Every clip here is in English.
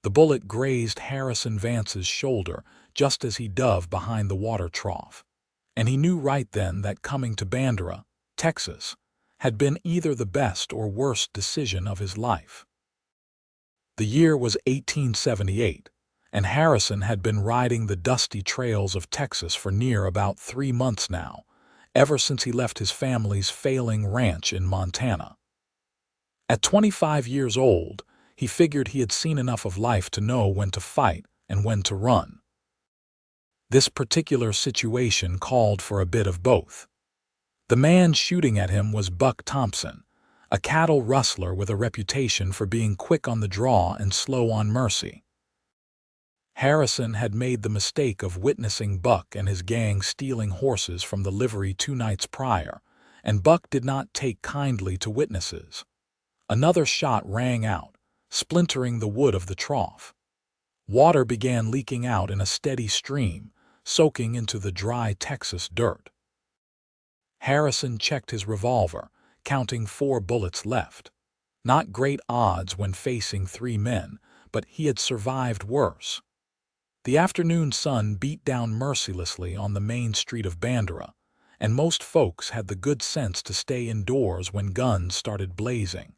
The bullet grazed Harrison Vance's shoulder just as he dove behind the water trough, and he knew right then that coming to Bandera, Texas, had been either the best or worst decision of his life. The year was 1878, and Harrison had been riding the dusty trails of Texas for near about 3 months now, ever since he left his family's failing ranch in Montana. At 25 years old, he figured he had seen enough of life to know when to fight and when to run. This particular situation called for a bit of both. The man shooting at him was Buck Thompson, a cattle rustler with a reputation for being quick on the draw and slow on mercy. Harrison had made the mistake of witnessing Buck and his gang stealing horses from the livery 2 nights prior, and Buck did not take kindly to witnesses. Another shot rang out, splintering the wood of the trough. Water began leaking out in a steady stream, soaking into the dry Texas dirt. Harrison checked his revolver, counting 4 bullets left. Not great odds when facing 3 men, but he had survived worse. The afternoon sun beat down mercilessly on the main street of Bandera, and most folks had the good sense to stay indoors when guns started blazing.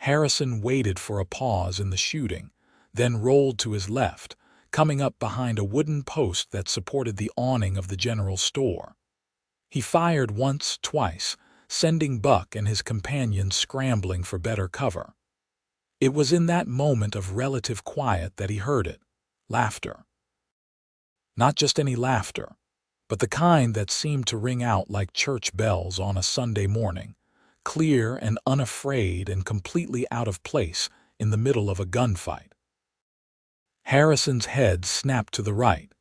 Harrison waited for a pause in the shooting, then rolled to his left, coming up behind a wooden post that supported the awning of the general store. He fired once, twice, sending Buck and his companions scrambling for better cover. It was in that moment of relative quiet that he heard it. Laughter. Not just any laughter, but the kind that seemed to ring out like church bells on a Sunday morning, clear and unafraid and completely out of place in the middle of a gunfight. Harrison's head snapped to the right,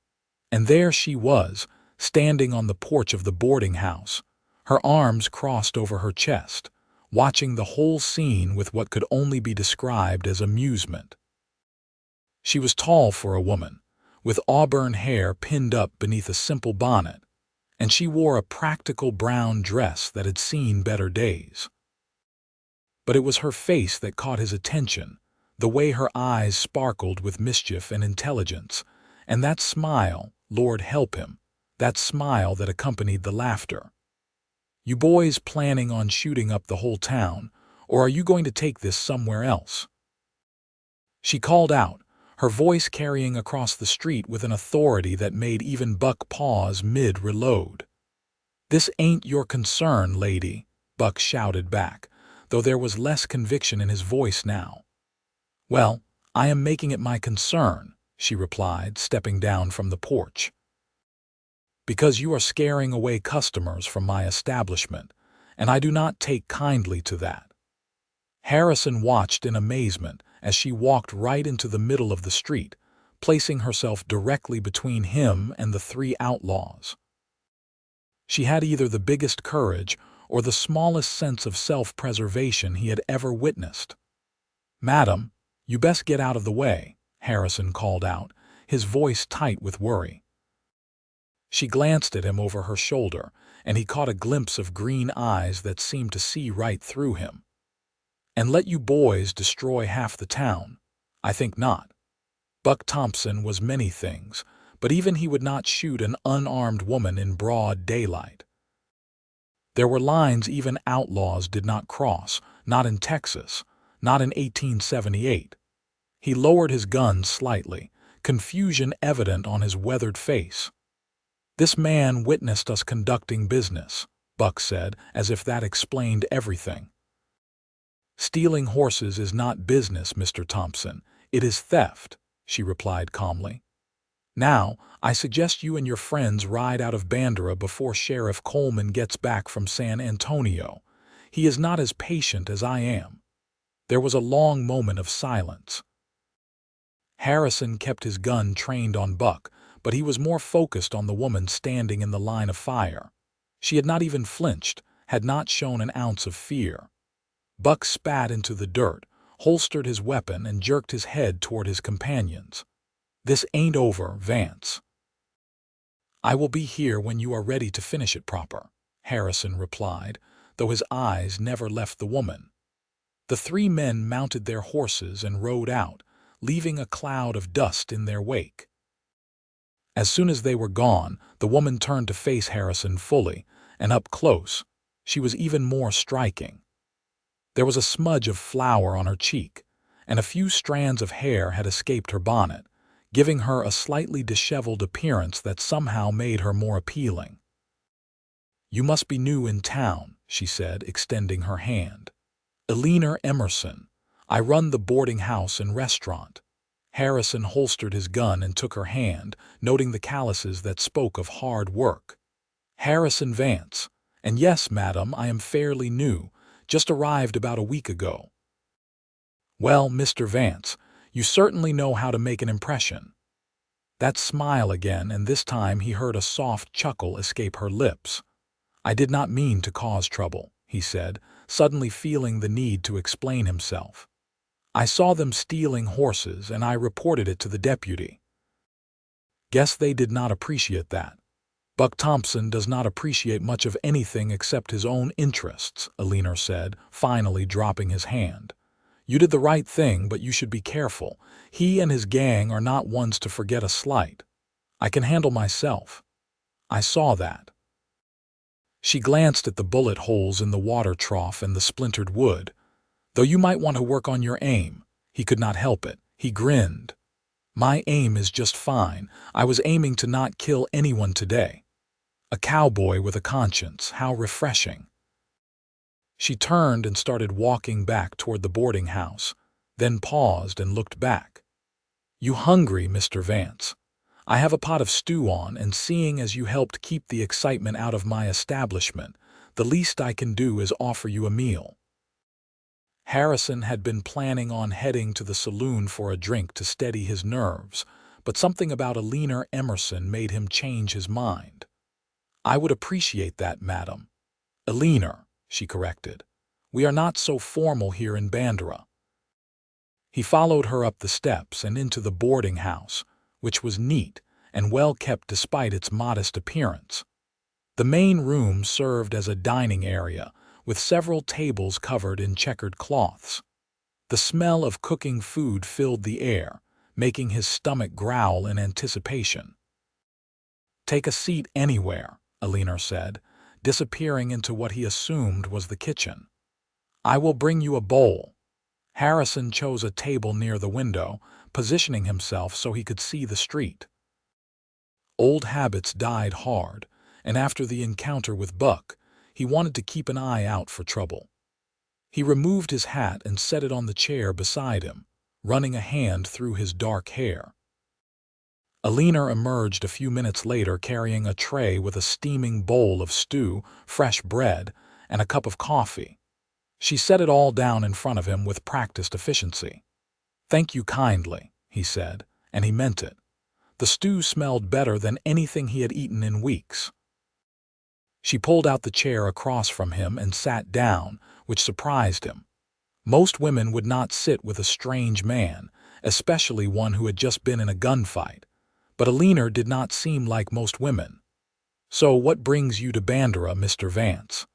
and there she was, standing on the porch of the boarding house, her arms crossed over her chest, watching the whole scene with what could only be described as amusement. She was tall for a woman, with auburn hair pinned up beneath a simple bonnet, and she wore a practical brown dress that had seen better days. But it was her face that caught his attention, the way her eyes sparkled with mischief and intelligence, and that smile, Lord help him, that smile that accompanied the laughter. "You boys planning on shooting up the whole town, or are you going to take this somewhere else?" She called out, her voice carrying across the street with an authority that made even Buck pause mid-reload. "This ain't your concern, lady," Buck shouted back, though there was less conviction in his voice now. "Well, I am making it my concern," she replied, stepping down from the porch. "Because you are scaring away customers from my establishment, and I do not take kindly to that." Harrison watched in amazement as she walked right into the middle of the street, placing herself directly between him and the 3 outlaws. She had either the biggest courage or the smallest sense of self-preservation he had ever witnessed. "Madam, you best get out of the way," Harrison called out, his voice tight with worry. She glanced at him over her shoulder, and he caught a glimpse of green eyes that seemed to see right through him. "And let you boys destroy half the town? I think not." Buck Thompson was many things, but even he would not shoot an unarmed woman in broad daylight. There were lines even outlaws did not cross, not in Texas, not in 1878. He lowered his gun slightly, confusion evident on his weathered face. "This man witnessed us conducting business," Buck said, as if that explained everything. "Stealing horses is not business, Mr. Thompson. It is theft," she replied calmly. "Now, I suggest you and your friends ride out of Bandera before Sheriff Coleman gets back from San Antonio. He is not as patient as I am." There was a long moment of silence. Harrison kept his gun trained on Buck, but he was more focused on the woman standing in the line of fire. She had not even flinched, had not shown an ounce of fear. Buck spat into the dirt, holstered his weapon, and jerked his head toward his companions. "This ain't over, Vance." "I will be here when you are ready to finish it proper," Harrison replied, though his eyes never left the woman. The 3 men mounted their horses and rode out, leaving a cloud of dust in their wake. As soon as they were gone, the woman turned to face Harrison fully, and up close, she was even more striking. There was a smudge of flour on her cheek, and a few strands of hair had escaped her bonnet, giving her a slightly disheveled appearance that somehow made her more appealing. "You must be new in town," she said, extending her hand. "Eleanor Emerson. I run the boarding house and restaurant." Harrison holstered his gun and took her hand, noting the calluses that spoke of hard work. "Harrison Vance. And yes, madam, I am fairly new, just arrived about a week ago." "Well, Mr. Vance, you certainly know how to make an impression." That smile again, and this time he heard a soft chuckle escape her lips. "I did not mean to cause trouble," he said, suddenly feeling the need to explain himself. "I saw them stealing horses, and I reported it to the deputy." "Guess they did not appreciate that." "Buck Thompson does not appreciate much of anything except his own interests," Eleanor said, finally dropping his hand. "You did the right thing, but you should be careful. He and his gang are not ones to forget a slight. I can handle myself." "I saw that." She glanced at the bullet holes in the water trough and the splintered wood. "Though you might want to work on your aim." He could not help it. He grinned. "My aim is just fine. I was aiming to not kill anyone today." A cowboy with a conscience, how refreshing. She turned and started walking back toward the boarding house, then paused and looked back. "You hungry, Mr. Vance? I have a pot of stew on, and seeing as you helped keep the excitement out of my establishment, the least I can do is offer you a meal." Harrison had been planning on heading to the saloon for a drink to steady his nerves, but something about Eleanor Emerson made him change his mind. "I would appreciate that, madam." "Eleanor," she corrected. "We are not so formal here in Bandera." He followed her up the steps and into the boarding house, which was neat and well kept despite its modest appearance. The main room served as a dining area, with several tables covered in checkered cloths. The smell of cooking food filled the air, making his stomach growl in anticipation. "Take a seat anywhere," Eleanor said, disappearing into what he assumed was the kitchen. "I will bring you a bowl." Harrison chose a table near the window, positioning himself so he could see the street. Old habits died hard, and after the encounter with Buck, he wanted to keep an eye out for trouble. He removed his hat and set it on the chair beside him, running a hand through his dark hair. Eleanor emerged a few minutes later carrying a tray with a steaming bowl of stew, fresh bread, and a cup of coffee. She set it all down in front of him with practiced efficiency. "Thank you kindly," he said, and he meant it. The stew smelled better than anything he had eaten in weeks. She pulled out the chair across from him and sat down, which surprised him. Most women would not sit with a strange man, especially one who had just been in a gunfight. But Eleanor did not seem like most women. "So what brings you to Bandera, Mr. Vance?"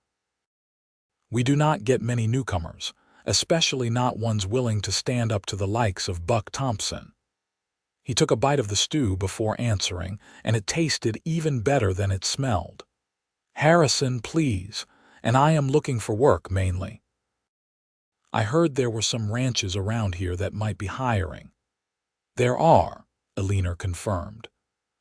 "We do not get many newcomers, especially not ones willing to stand up to the likes of Buck Thompson." He took a bite of the stew before answering, and it tasted even better than it smelled. "Harrison, please, and I am looking for work mainly." "I heard there were some ranches around here that might be hiring." "There are," Eleanor confirmed.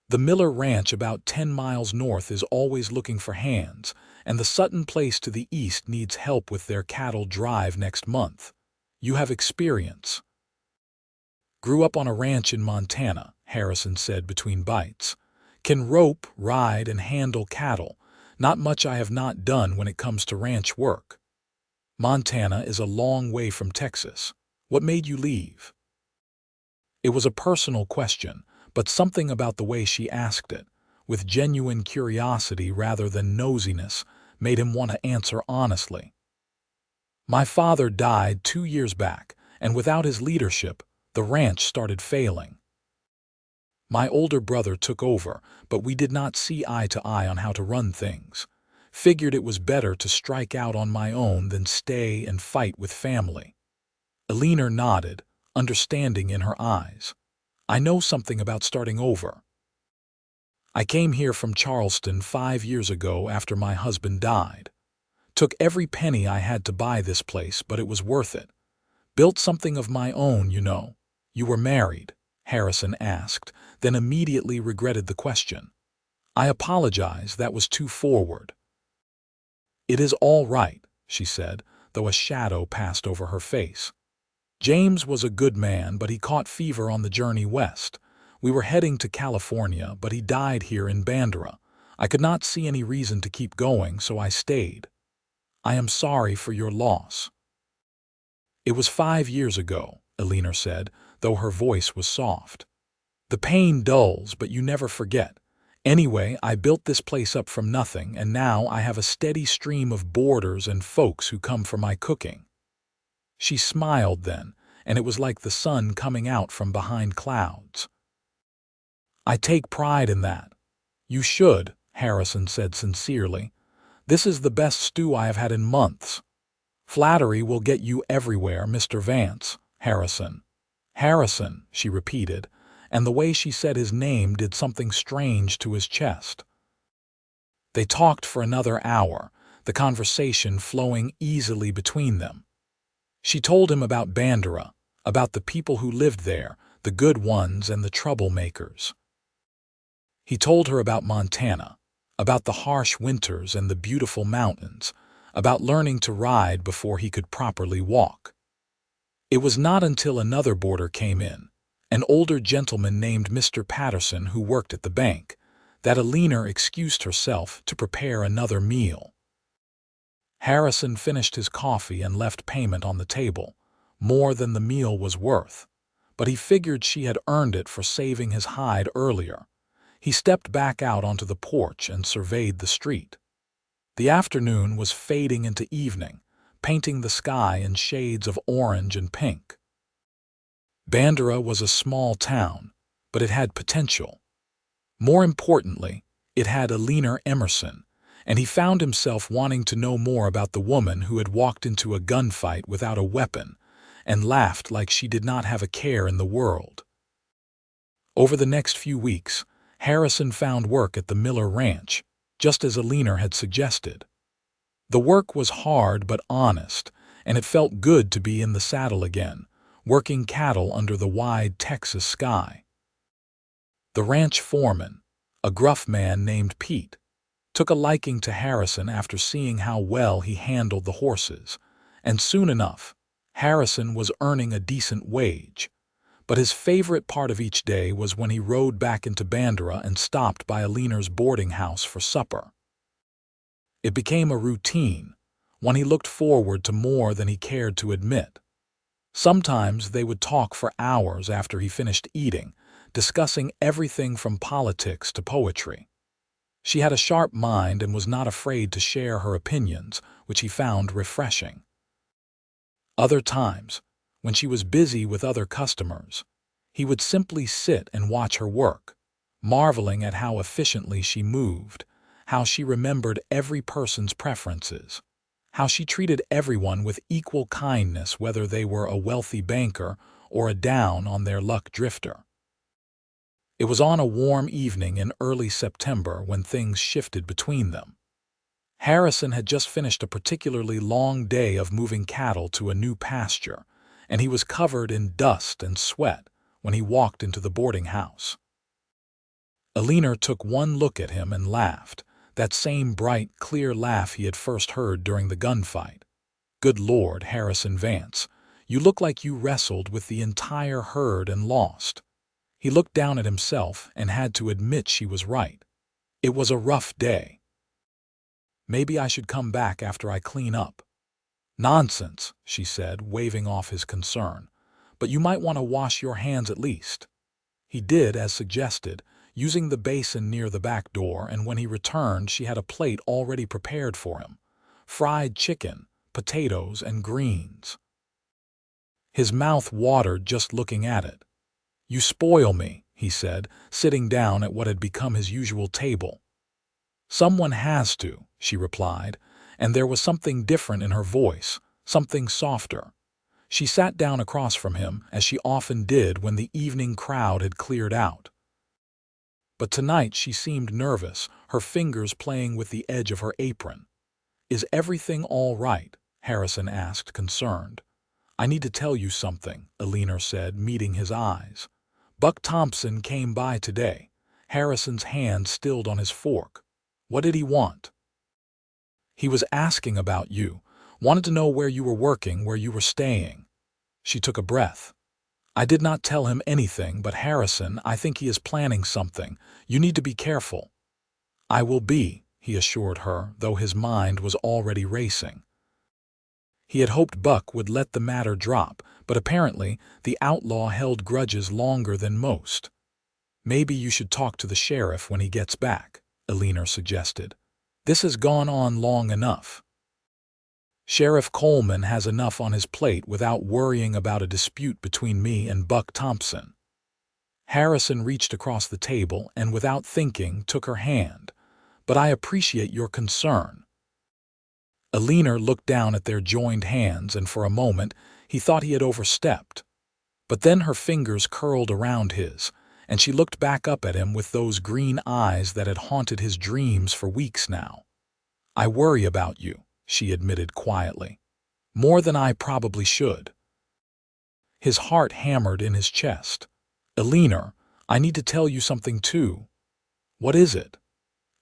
"The Miller Ranch about 10 miles north is always looking for hands, and the Sutton place to the east needs help with their cattle drive next month. You have experience." "Grew up on a ranch in Montana," Harrison said between bites. "Can rope, ride, and handle cattle. Not much I have not done when it comes to ranch work." "Montana is a long way from Texas. What made you leave?" It was a personal question, but something about the way she asked it, with genuine curiosity rather than nosiness, made him want to answer honestly. "My father died 2 years back, and without his leadership, the ranch started failing. My older brother took over, but we did not see eye to eye on how to run things. Figured it was better to strike out on my own than stay and fight with family." Eleanor nodded, understanding in her eyes. "I know something about starting over. I came here from Charleston 5 years ago after my husband died. Took every penny I had to buy this place, but it was worth it. Built something of my own, you know." "You were married?" Harrison asked, then immediately regretted the question. "I apologize, that was too forward." "It is all right," she said, though a shadow passed over her face. "James was a good man, but he caught fever on the journey west. We were heading to California, but he died here in Bandera. I could not see any reason to keep going, so I stayed. I am sorry for your loss." "It was 5 years ago," Eleanor said, though her voice was soft. "The pain dulls, but you never forget. Anyway, I built this place up from nothing, and now I have a steady stream of boarders and folks who come for my cooking." She smiled then, and it was like the sun coming out from behind clouds. "I take pride in that." "You should," Harrison said sincerely. "This is the best stew I have had in months." "Flattery will get you everywhere, Mr. Vance." "Harrison." "Harrison," she repeated, and the way she said his name did something strange to his chest. They talked for another hour, the conversation flowing easily between them. She told him about Bandera, about the people who lived there, the good ones and the troublemakers. He told her about Montana, about the harsh winters and the beautiful mountains, about learning to ride before he could properly walk. It was not until another boarder came in, an older gentleman named Mr. Patterson who worked at the bank, that Eleanor excused herself to prepare another meal. Harrison finished his coffee and left payment on the table, more than the meal was worth, but he figured she had earned it for saving his hide earlier. He stepped back out onto the porch and surveyed the street. The afternoon was fading into evening, painting the sky in shades of orange and pink. Bandera was a small town, but it had potential. More importantly, it had Eleanor Emerson, and he found himself wanting to know more about the woman who had walked into a gunfight without a weapon and laughed like she did not have a care in the world. Over the next few weeks, Harrison found work at the Miller Ranch, just as Eleanor had suggested. The work was hard but honest, and it felt good to be in the saddle again, working cattle under the wide Texas sky. The ranch foreman, a gruff man named Pete, took a liking to Harrison after seeing how well he handled the horses, and soon enough, Harrison was earning a decent wage. But his favorite part of each day was when he rode back into Bandera and stopped by Eleanor's boarding house for supper. It became a routine, one he looked forward to more than he cared to admit. Sometimes they would talk for hours after he finished eating, discussing everything from politics to poetry. She had a sharp mind and was not afraid to share her opinions, which he found refreshing. Other times, when she was busy with other customers, he would simply sit and watch her work, marveling at how efficiently she moved, how she remembered every person's preferences, how she treated everyone with equal kindness whether they were a wealthy banker or a down-on-their-luck drifter. It was on a warm evening in early September when things shifted between them. Harrison had just finished a particularly long day of moving cattle to a new pasture, and he was covered in dust and sweat when he walked into the boarding house. Eleanor took one look at him and laughed, that same bright, clear laugh he had first heard during the gunfight. "Good Lord, Harrison Vance, you look like you wrestled with the entire herd and lost." He looked down at himself and had to admit she was right. It was a rough day. "Maybe I should come back after I clean up." "Nonsense," she said, waving off his concern. "But you might want to wash your hands at least." He did as suggested, using the basin near the back door, and when he returned she had a plate already prepared for him. Fried chicken, potatoes, and greens. His mouth watered just looking at it. "You spoil me," he said, sitting down at what had become his usual table. "Someone has to," she replied, and there was something different in her voice, something softer. She sat down across from him, as she often did when the evening crowd had cleared out. But tonight she seemed nervous, her fingers playing with the edge of her apron. "Is everything all right?" Harrison asked, concerned. "I need to tell you something," Eleanor said, meeting his eyes. "Buck Thompson came by today." Harrison's hand stilled on his fork. "What did he want?" "He was asking about you. Wanted to know where you were working, where you were staying." She took a breath. "I did not tell him anything, but Harrison, I think he is planning something. You need to be careful." "I will be," he assured her, though his mind was already racing. He had hoped Buck would let the matter drop, but apparently the outlaw held grudges longer than most. "Maybe you should talk to the sheriff when he gets back," Eleanor suggested. "This has gone on long enough. Sheriff Coleman has enough on his plate without worrying about a dispute between me and Buck Thompson." Harrison reached across the table and, without thinking, took her hand. "But I appreciate your concern." Eleanor looked down at their joined hands, and for a moment he thought he had overstepped. But then her fingers curled around his, and she looked back up at him with those green eyes that had haunted his dreams for weeks now. "I worry about you," she admitted quietly. "More than I probably should." His heart hammered in his chest. "Eleanor, I need to tell you something too." "What is it?"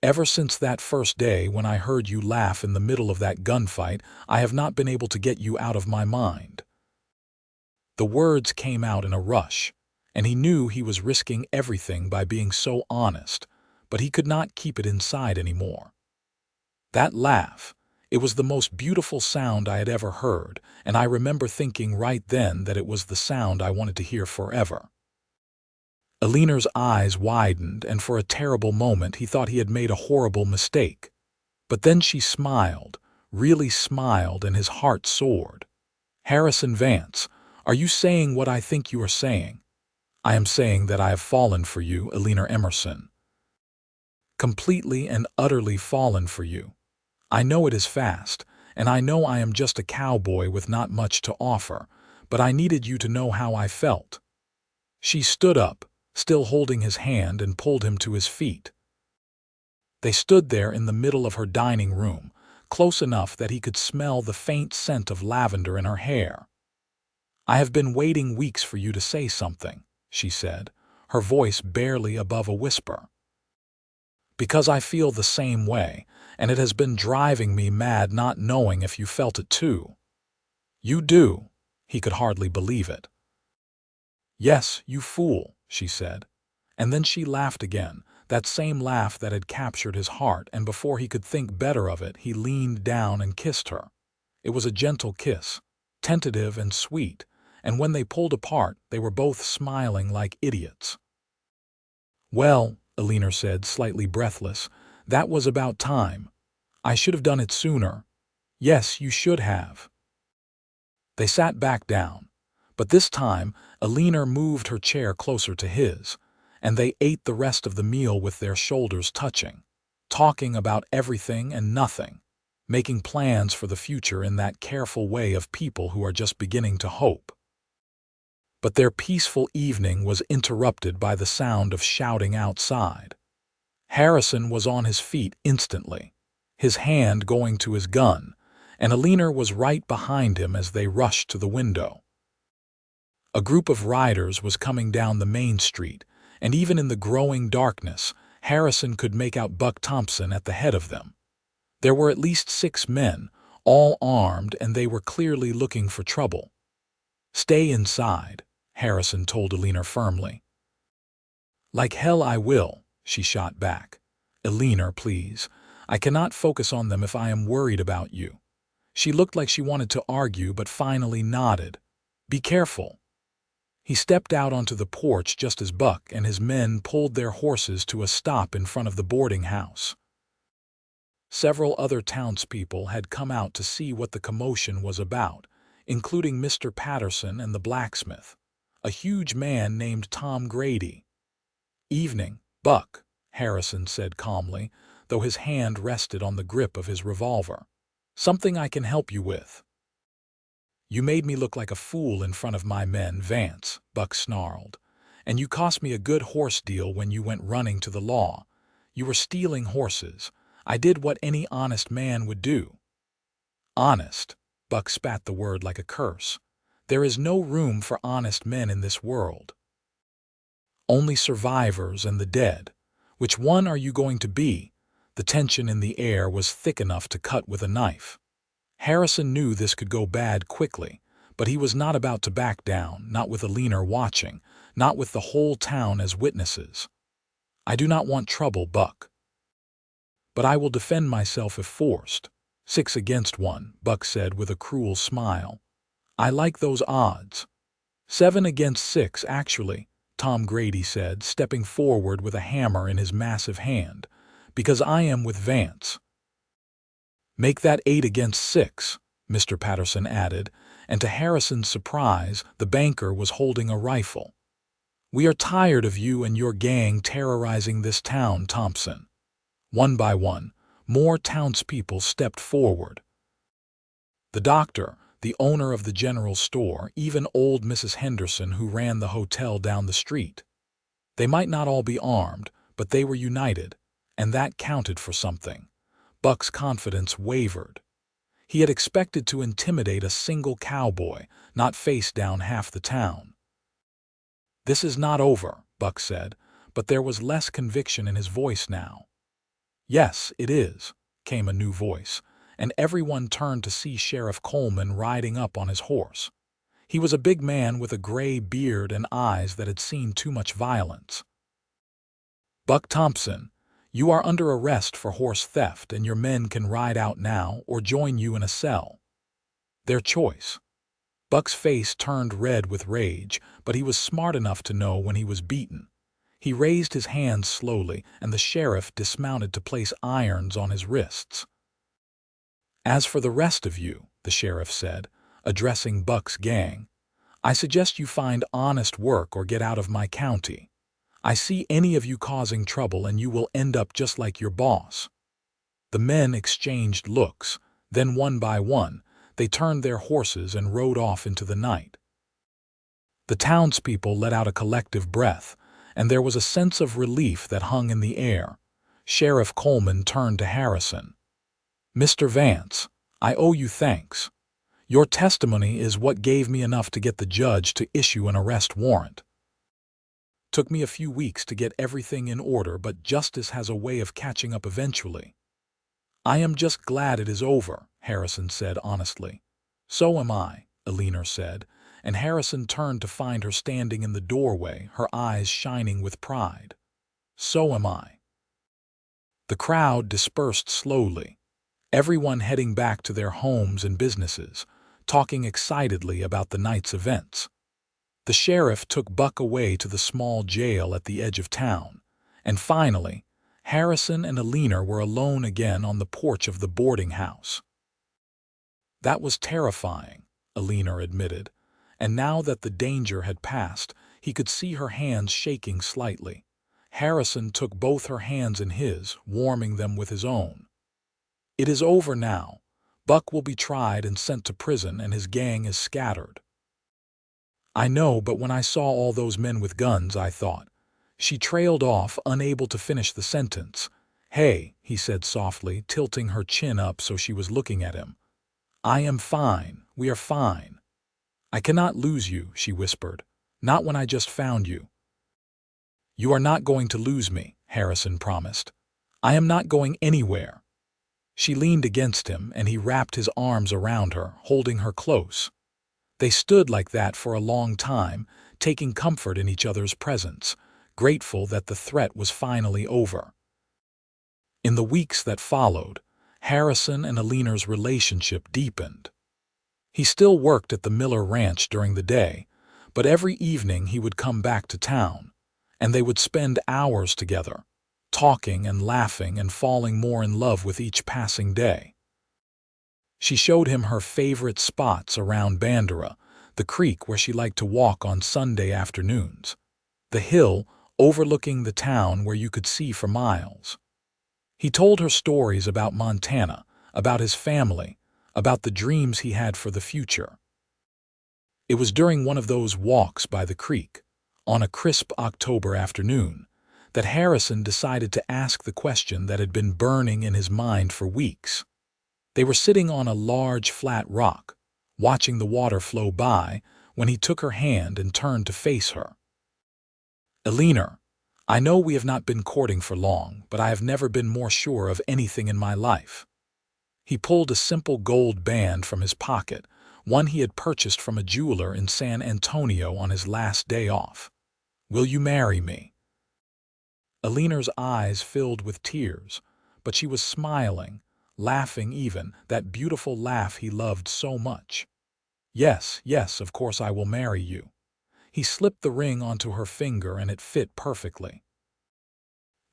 "Ever since that first day when I heard you laugh in the middle of that gunfight, I have not been able to get you out of my mind." The words came out in a rush, and he knew he was risking everything by being so honest, but he could not keep it inside anymore. "That laugh, it was the most beautiful sound I had ever heard, and I remember thinking right then that it was the sound I wanted to hear forever." Eleanor's eyes widened, and for a terrible moment he thought he had made a horrible mistake. But then she smiled, really smiled, and his heart soared. "Harrison Vance, are you saying what I think you are saying?" "I am saying that I have fallen for you, Eleanor Emerson. Completely and utterly fallen for you. I know it is fast, and I know I am just a cowboy with not much to offer, but I needed you to know how I felt." She stood up, still holding his hand, and pulled him to his feet. They stood there in the middle of her dining room, close enough that he could smell the faint scent of lavender in her hair. "I have been waiting weeks for you to say something," she said, her voice barely above a whisper. "Because I feel the same way, and it has been driving me mad not knowing if you felt it too." "You do?" He could hardly believe it. "Yes, you fool," she said. And then she laughed again, that same laugh that had captured his heart, and before he could think better of it, he leaned down and kissed her. It was a gentle kiss, tentative and sweet, and when they pulled apart, they were both smiling like idiots. "Well," Eleanor said, slightly breathless, "that was about time. I should have done it sooner." "Yes, you should have." They sat back down, but this time Eleanor moved her chair closer to his, and they ate the rest of the meal with their shoulders touching, talking about everything and nothing, making plans for the future in that careful way of people who are just beginning to hope. But their peaceful evening was interrupted by the sound of shouting outside. Harrison was on his feet instantly, his hand going to his gun, and Eleanor was right behind him as they rushed to the window. A group of riders was coming down the main street, and even in the growing darkness, Harrison could make out Buck Thompson at the head of them. There were at least 6 men, all armed, and they were clearly looking for trouble. "Stay inside," Harrison told Eleanor firmly. "Like hell I will," she shot back. "Eleanor, please. I cannot focus on them if I am worried about you." She looked like she wanted to argue, but finally nodded. "Be careful." He stepped out onto the porch just as Buck and his men pulled their horses to a stop in front of the boarding house. Several other townspeople had come out to see what the commotion was about, including Mr. Patterson and the blacksmith, a huge man named Tom Grady. "Evening, Buck," Harrison said calmly, though his hand rested on the grip of his revolver. "Something I can help you with?" "You made me look like a fool in front of my men, Vance," Buck snarled. "And you cost me a good horse deal when you went running to the law. You were stealing horses. I did what any honest man would do." "Honest?" Buck spat the word like a curse. "There is no room for honest men in this world. Only survivors and the dead. Which one are you going to be?" The tension in the air was thick enough to cut with a knife. Harrison knew this could go bad quickly, but he was not about to back down, not with Eleanor watching, not with the whole town as witnesses. "I do not want trouble, Buck. But I will defend myself if forced." 6 against 1, Buck said with a cruel smile. "I like those odds." 7 against 6, actually," Tom Grady said, stepping forward with a hammer in his massive hand, "because I am with Vance." "Make that 8 against 6, Mr. Patterson added, and to Harrison's surprise, the banker was holding a rifle. "We are tired of you and your gang terrorizing this town, Thompson." One by one, more townspeople stepped forward. The doctor, the owner of the general store, even old Mrs. Henderson who ran the hotel down the street. They might not all be armed, but they were united, and that counted for something. Buck's confidence wavered. He had expected to intimidate a single cowboy, not face down half the town. "This is not over," Buck said, but there was less conviction in his voice now. "Yes, it is," came a new voice, and everyone turned to see Sheriff Coleman riding up on his horse. He was a big man with a gray beard and eyes that had seen too much violence. "Buck Thompson, you are under arrest for horse theft, and your men can ride out now or join you in a cell. Their choice." Buck's face turned red with rage, but he was smart enough to know when he was beaten. He raised his hands slowly, and the sheriff dismounted to place irons on his wrists. "As for the rest of you," the sheriff said, addressing Buck's gang, "I suggest you find honest work or get out of my county. I see any of you causing trouble and you will end up just like your boss." The men exchanged looks, then one by one, they turned their horses and rode off into the night. The townspeople let out a collective breath, and there was a sense of relief that hung in the air. Sheriff Coleman turned to Harrison. "Mr. Vance, I owe you thanks. Your testimony is what gave me enough to get the judge to issue an arrest warrant. Took me a few weeks to get everything in order, but justice has a way of catching up eventually." "I am just glad it is over," Harrison said honestly. "So am I," Eleanor said, and Harrison turned to find her standing in the doorway, her eyes shining with pride. "So am I." The crowd dispersed slowly, everyone heading back to their homes and businesses, talking excitedly about the night's events. The sheriff took Buck away to the small jail at the edge of town, and finally, Harrison and Eleanor were alone again on the porch of the boarding house. "That was terrifying," Eleanor admitted, and now that the danger had passed, he could see her hands shaking slightly. Harrison took both her hands in his, warming them with his own. "It is over now. Buck will be tried and sent to prison, and his gang is scattered." "I know, but when I saw all those men with guns, I thought—" She trailed off, unable to finish the sentence. "Hey," he said softly, tilting her chin up so she was looking at him. "I am fine. We are fine." "I cannot lose you," she whispered. "Not when I just found you." "You are not going to lose me," Harrison promised. "I am not going anywhere." She leaned against him, and he wrapped his arms around her, holding her close. They stood like that for a long time, taking comfort in each other's presence, grateful that the threat was finally over. In the weeks that followed, Harrison and Eleanor's relationship deepened. He still worked at the Miller Ranch during the day, but every evening he would come back to town, and they would spend hours together, talking and laughing and falling more in love with each passing day. She showed him her favorite spots around Bandera, the creek where she liked to walk on Sunday afternoons, the hill overlooking the town where you could see for miles. He told her stories about Montana, about his family, about the dreams he had for the future. It was during one of those walks by the creek, on a crisp October afternoon, that Harrison decided to ask the question that had been burning in his mind for weeks. They were sitting on a large flat rock, watching the water flow by, when he took her hand and turned to face her. "Eleanor, I know we have not been courting for long, but I have never been more sure of anything in my life." He pulled a simple gold band from his pocket, one he had purchased from a jeweler in San Antonio on his last day off. "Will you marry me?" Eleanor's eyes filled with tears, but she was smiling, laughing even, that beautiful laugh he loved so much. "Yes, yes, of course I will marry you." He slipped the ring onto her finger and it fit perfectly.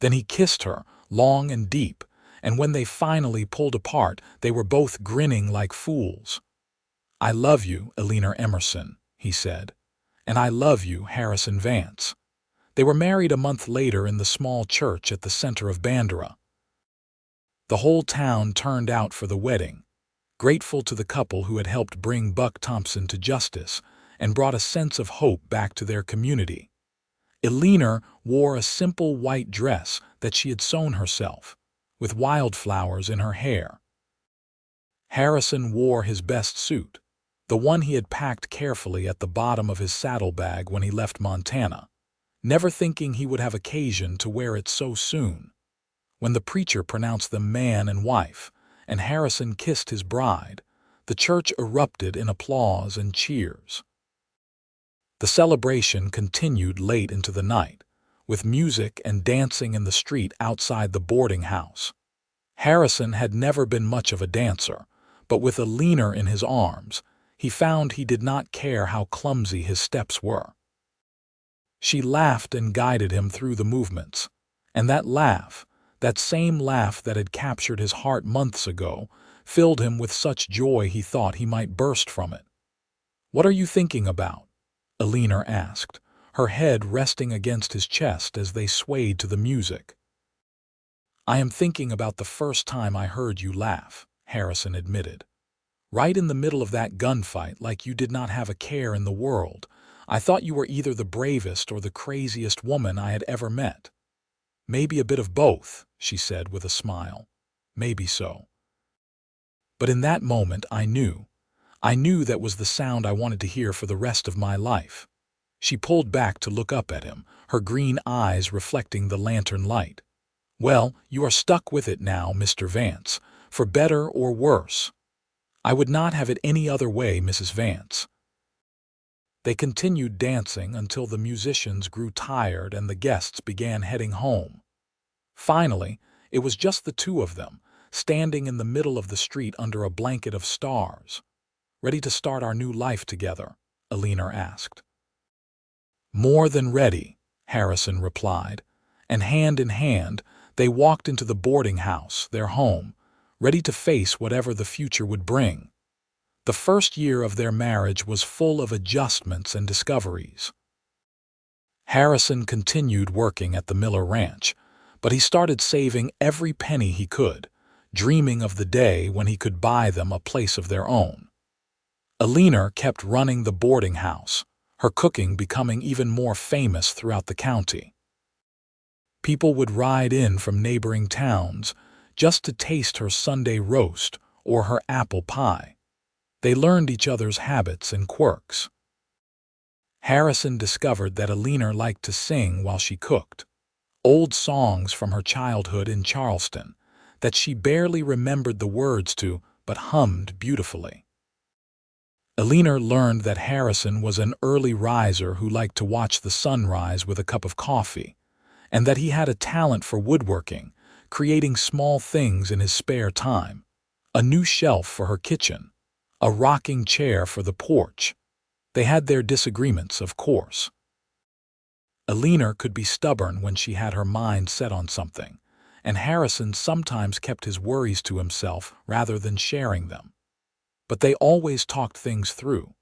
Then he kissed her, long and deep, and when they finally pulled apart, they were both grinning like fools. "I love you, Eleanor Emerson," he said. "And I love you, Harrison Vance." They were married a month later in the small church at the center of Bandera. The whole town turned out for the wedding, grateful to the couple who had helped bring Buck Thompson to justice and brought a sense of hope back to their community. Eleanor wore a simple white dress that she had sewn herself, with wildflowers in her hair. Harrison wore his best suit, the one he had packed carefully at the bottom of his saddlebag when he left Montana, never thinking he would have occasion to wear it so soon. When the preacher pronounced them man and wife, and Harrison kissed his bride, the church erupted in applause and cheers. The celebration continued late into the night, with music and dancing in the street outside the boarding house. Harrison had never been much of a dancer, but with Eleanor in his arms, he found he did not care how clumsy his steps were. She laughed and guided him through the movements, and that laugh, that same laugh that had captured his heart months ago, filled him with such joy he thought he might burst from it. "What are you thinking about?" Eleanor asked, her head resting against his chest as they swayed to the music. "I am thinking about the first time I heard you laugh," Harrison admitted. "Right in the middle of that gunfight, like you did not have a care in the world. I thought you were either the bravest or the craziest woman I had ever met." "Maybe a bit of both," she said with a smile. "Maybe so. But in that moment I knew that was the sound I wanted to hear for the rest of my life." She pulled back to look up at him, her green eyes reflecting the lantern light. "Well, you are stuck with it now, Mr. Vance, for better or worse. I would not have it any other way, Mrs. Vance." They continued dancing until the musicians grew tired and the guests began heading home. Finally, it was just the two of them, standing in the middle of the street under a blanket of stars. "Ready to start our new life together?" Eleanor asked. "More than ready," Harrison replied, and hand in hand, they walked into the boarding house, their home, ready to face whatever the future would bring. The first year of their marriage was full of adjustments and discoveries. Harrison continued working at the Miller Ranch, but he started saving every penny he could, dreaming of the day when he could buy them a place of their own. Eleanor kept running the boarding house, her cooking becoming even more famous throughout the county. People would ride in from neighboring towns just to taste her Sunday roast or her apple pie. They learned each other's habits and quirks. Harrison discovered that Eleanor liked to sing while she cooked, old songs from her childhood in Charleston that she barely remembered the words to but hummed beautifully. Eleanor learned that Harrison was an early riser who liked to watch the sunrise with a cup of coffee, and that he had a talent for woodworking, creating small things in his spare time, a new shelf for her kitchen, a rocking chair for the porch. They had their disagreements, of course. Eleanor could be stubborn when she had her mind set on something, and Harrison sometimes kept his worries to himself rather than sharing them. But they always talked things through,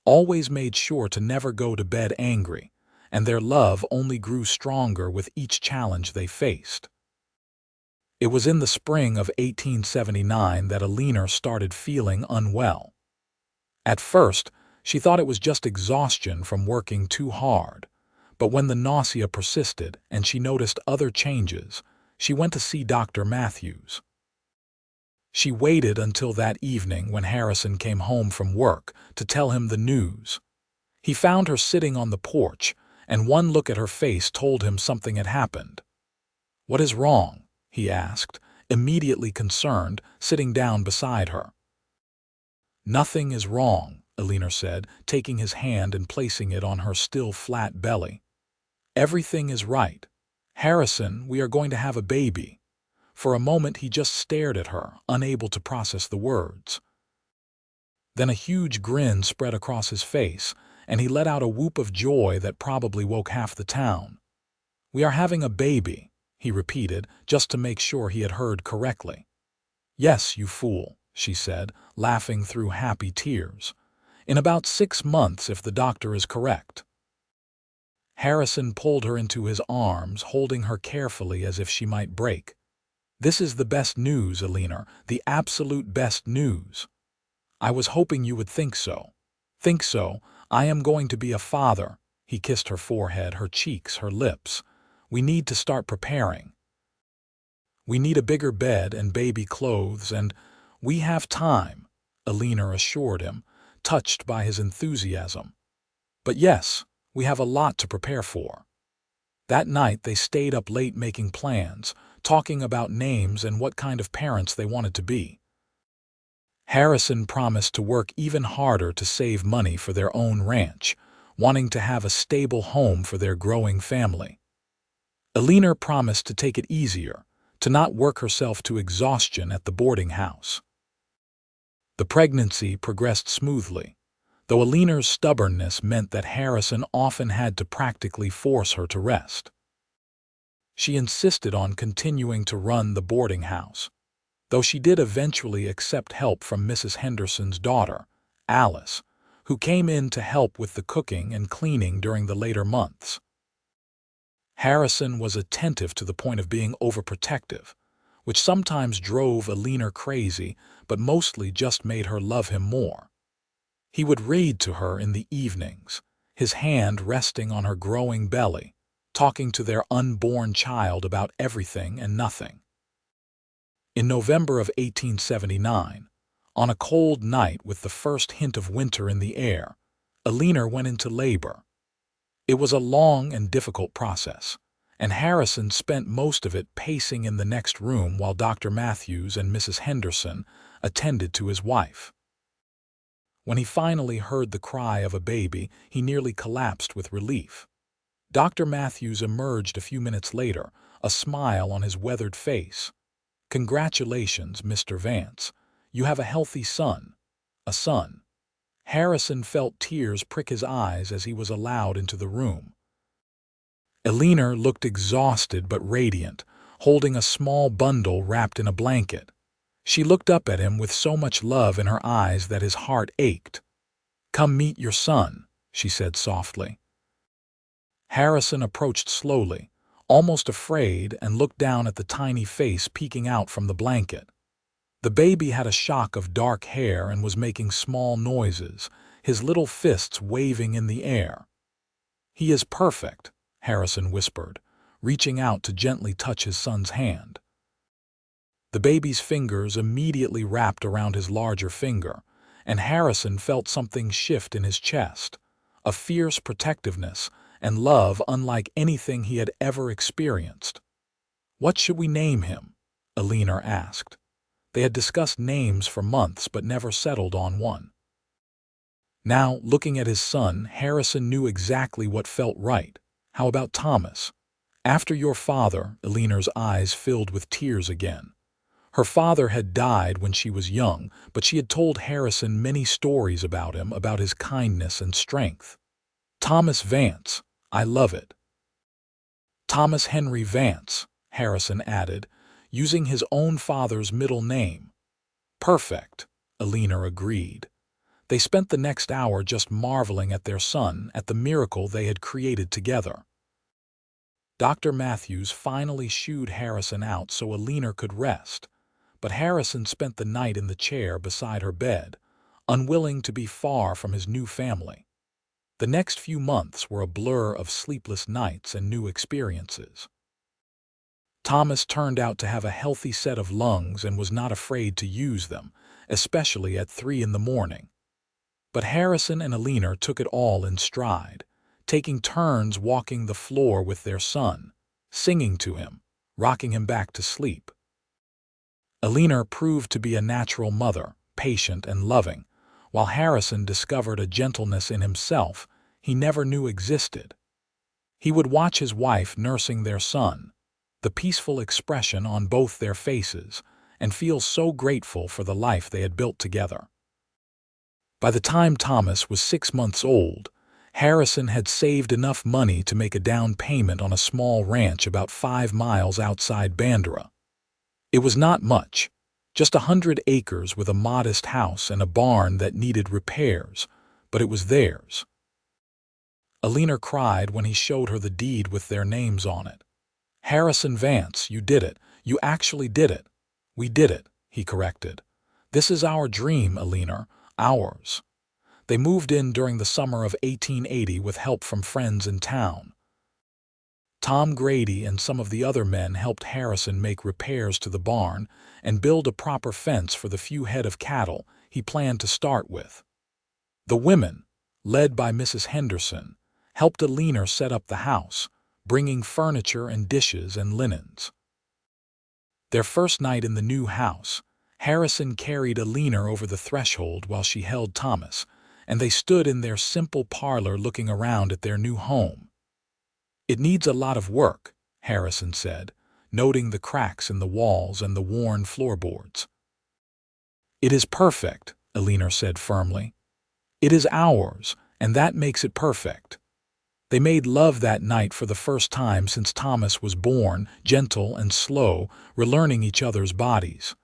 always made sure to never go to bed angry, and their love only grew stronger with each challenge they faced. It was in the spring of 1879 that Eleanor started feeling unwell. At first, She thought it was just exhaustion from working too hard. But when the nausea persisted and she noticed other changes, she went to see Dr. Matthews. She waited until that evening when Harrison came home from work to tell him the news. He found her sitting on the porch, and one look at her face told him something had happened. "What is wrong?" he asked, immediately concerned, sitting down beside her. "Nothing is wrong," Eleanor said, taking his hand and placing it on her still flat belly. "Everything is right. Harrison, we are going to have a baby." For a moment he just stared at her, unable to process the words. Then a huge grin spread across his face, and he let out a whoop of joy that probably woke half the town. "We are having a baby," he repeated, just to make sure he had heard correctly. "Yes, you fool," she said, laughing through happy tears. "In about 6 months, if the doctor is correct." Harrison pulled her into his arms, holding her carefully as if she might break. "This is the best news, Eleanor, the absolute best news. I was hoping you would think so. Think so. I am going to be a father." He kissed her forehead, her cheeks, her lips. "We need to start preparing. We need a bigger bed and baby clothes, and we have time," Eleanor assured him, touched by his enthusiasm. "But yes, we have a lot to prepare for." That night they stayed up late making plans, talking about names and what kind of parents they wanted to be. Harrison promised to work even harder to save money for their own ranch, wanting to have a stable home for their growing family. Eleanor promised to take it easier, to not work herself to exhaustion at the boarding house. The pregnancy progressed smoothly, though Eleanor's stubbornness meant that Harrison often had to practically force her to rest. She insisted on continuing to run the boarding house, though she did eventually accept help from Mrs. Henderson's daughter, Alice, who came in to help with the cooking and cleaning during the later months. Harrison was attentive to the point of being overprotective, which sometimes drove Eleanor crazy, but mostly just made her love him more. He would read to her in the evenings, his hand resting on her growing belly, talking to their unborn child about everything and nothing. In November of 1879, on a cold night with the first hint of winter in the air, Eleanor went into labor. It was a long and difficult process, and Harrison spent most of it pacing in the next room while Dr. Matthews and Mrs. Henderson attended to his wife. When he finally heard the cry of a baby, he nearly collapsed with relief. Dr. Matthews emerged a few minutes later, a smile on his weathered face. "Congratulations, Mr. Vance. You have a healthy son." A son. Harrison felt tears prick his eyes as he was allowed into the room. Eleanor looked exhausted but radiant, holding a small bundle wrapped in a blanket. She looked up at him with so much love in her eyes that his heart ached. "Come meet your son," she said softly. Harrison approached slowly, almost afraid, and looked down at the tiny face peeking out from the blanket. The baby had a shock of dark hair and was making small noises, his little fists waving in the air. "He is perfect," Harrison whispered, reaching out to gently touch his son's hand. The baby's fingers immediately wrapped around his larger finger, and Harrison felt something shift in his chest, a fierce protectiveness and love unlike anything he had ever experienced. "What should we name him?" Eleanor asked. They had discussed names for months but never settled on one. Now, looking at his son, Harrison knew exactly what felt right. "How about Thomas?" "After your father," Eleanor's eyes filled with tears again. Her father had died when she was young, but she had told Harrison many stories about him, about his kindness and strength. "Thomas Vance. I love it." "Thomas Henry Vance," Harrison added, using his own father's middle name. "Perfect," Eleanor agreed. They spent the next hour just marveling at their son, at the miracle they had created together. Dr. Matthews finally shooed Harrison out so Eleanor could rest, but Harrison spent the night in the chair beside her bed, unwilling to be far from his new family. The next few months were a blur of sleepless nights and new experiences. Thomas turned out to have a healthy set of lungs and was not afraid to use them, especially at 3 in the morning. But Harrison and Eleanor took it all in stride, taking turns walking the floor with their son, singing to him, rocking him back to sleep. Eleanor proved to be a natural mother, patient and loving, while Harrison discovered a gentleness in himself he never knew existed. He would watch his wife nursing their son, the peaceful expression on both their faces, and feel so grateful for the life they had built together. By the time Thomas was 6 months old, Harrison had saved enough money to make a down payment on a small ranch about 5 miles outside Bandera. It was not much, just 100 acres with a modest house and a barn that needed repairs, but it was theirs. Eleanor cried when he showed her the deed with their names on it. "Harrison Vance, you did it. You actually did it." "We did it," he corrected. "This is our dream, Eleanor, ours." They moved in during the summer of 1880 with help from friends in town. Tom Grady and some of the other men helped Harrison make repairs to the barn and build a proper fence for the few head of cattle he planned to start with. The women, led by Mrs. Henderson, helped Eleanor set up the house, bringing furniture and dishes and linens. Their first night in the new house, Harrison carried Eleanor over the threshold while she held Thomas, and they stood in their simple parlor looking around at their new home. "It needs a lot of work," Harrison said, noting the cracks in the walls and the worn floorboards. "It is perfect," Eleanor said firmly. "It is ours, and that makes it perfect." They made love that night for the first time since Thomas was born, gentle and slow, relearning each other's bodies.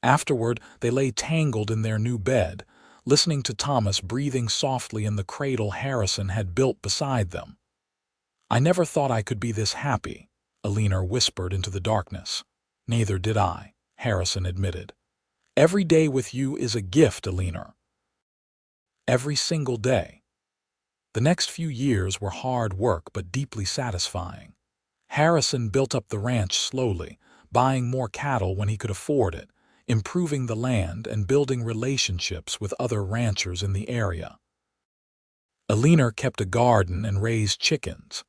Afterward, they lay tangled in their new bed, listening to Thomas breathing softly in the cradle Harrison had built beside them. "I never thought I could be this happy," Eleanor whispered into the darkness. "Neither did I," Harrison admitted. "Every day with you is a gift, Eleanor." Every single day. The next few years were hard work but deeply satisfying. Harrison built up the ranch slowly, buying more cattle when he could afford it, improving the land and building relationships with other ranchers in the area. Eleanor kept a garden and raised chickens,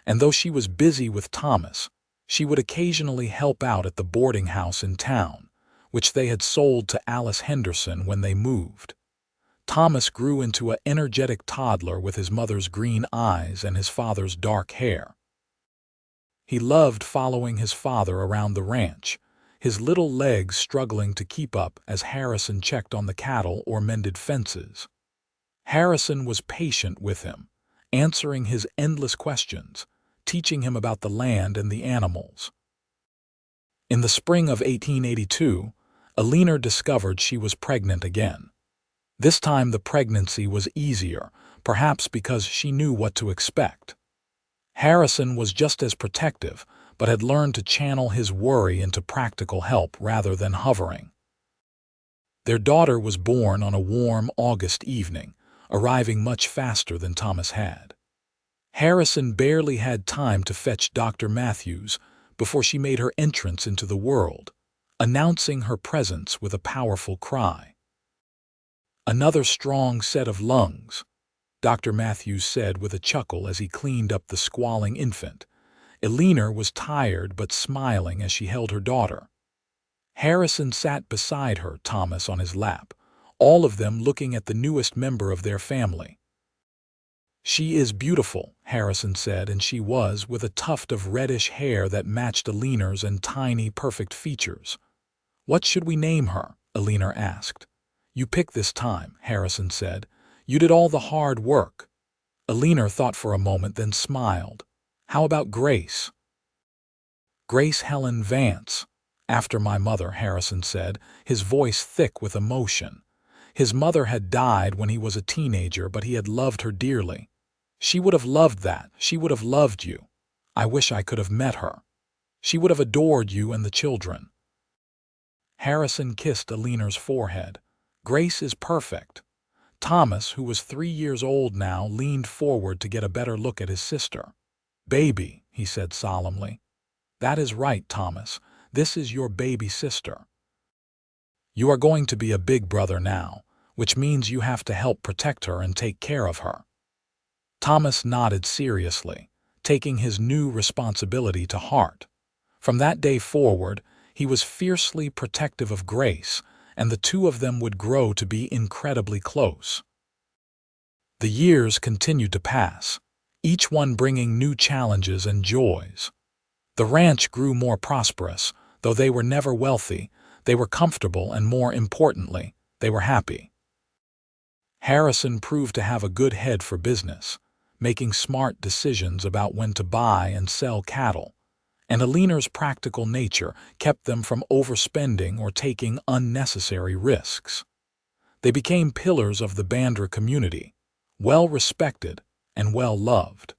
and though she was busy with Thomas, she would occasionally help out at the boarding house in town, which they had sold to Alice Henderson when they moved. Thomas grew into an energetic toddler with his mother's green eyes and his father's dark hair. He loved following his father around the ranch, his little legs struggling to keep up as Harrison checked on the cattle or mended fences. Harrison was patient with him, answering his endless questions, teaching him about the land and the animals. In the spring of 1882, Eleanor discovered she was pregnant again. This time the pregnancy was easier, perhaps because she knew what to expect. Harrison was just as protective, but had learned to channel his worry into practical help rather than hovering. Their daughter was born on a warm August evening, arriving much faster than Thomas had. Harrison barely had time to fetch Dr. Matthews before she made her entrance into the world, announcing her presence with a powerful cry. "Another strong set of lungs," Dr. Matthews said with a chuckle as he cleaned up the squalling infant. Eleanor was tired but smiling as she held her daughter. Harrison sat beside her, Thomas on his lap, all of them looking at the newest member of their family. "She is beautiful," Harrison said, and she was, with a tuft of reddish hair that matched Eleanor's and tiny, perfect features. "What should we name her?" Eleanor asked. "You pick this time," Harrison said. "You did all the hard work." Eleanor thought for a moment, then smiled. "How about Grace?" "Grace Helen Vance, after my mother," Harrison said, his voice thick with emotion. His mother had died when he was a teenager, but he had loved her dearly. "She would have loved that. She would have loved you. I wish I could have met her. She would have adored you and the children." Harrison kissed Eleanor's forehead. Grace is perfect." Thomas, who was 3 years old now, leaned forward to get a better look at his sister. "Baby," he said solemnly. "That is right, Thomas. This is your baby sister. You are going to be a big brother now, which means you have to help protect her and take care of her." Thomas nodded seriously, taking his new responsibility to heart. From that day forward, he was fiercely protective of Grace, and the two of them would grow to be incredibly close. The years continued to pass, each one bringing new challenges and joys. The ranch grew more prosperous. Though they were never wealthy, they were comfortable, and more importantly, they were happy. Harrison proved to have a good head for business, making smart decisions about when to buy and sell cattle, and Eleanor's practical nature kept them from overspending or taking unnecessary risks. They became pillars of the Bandera community, well respected and well loved.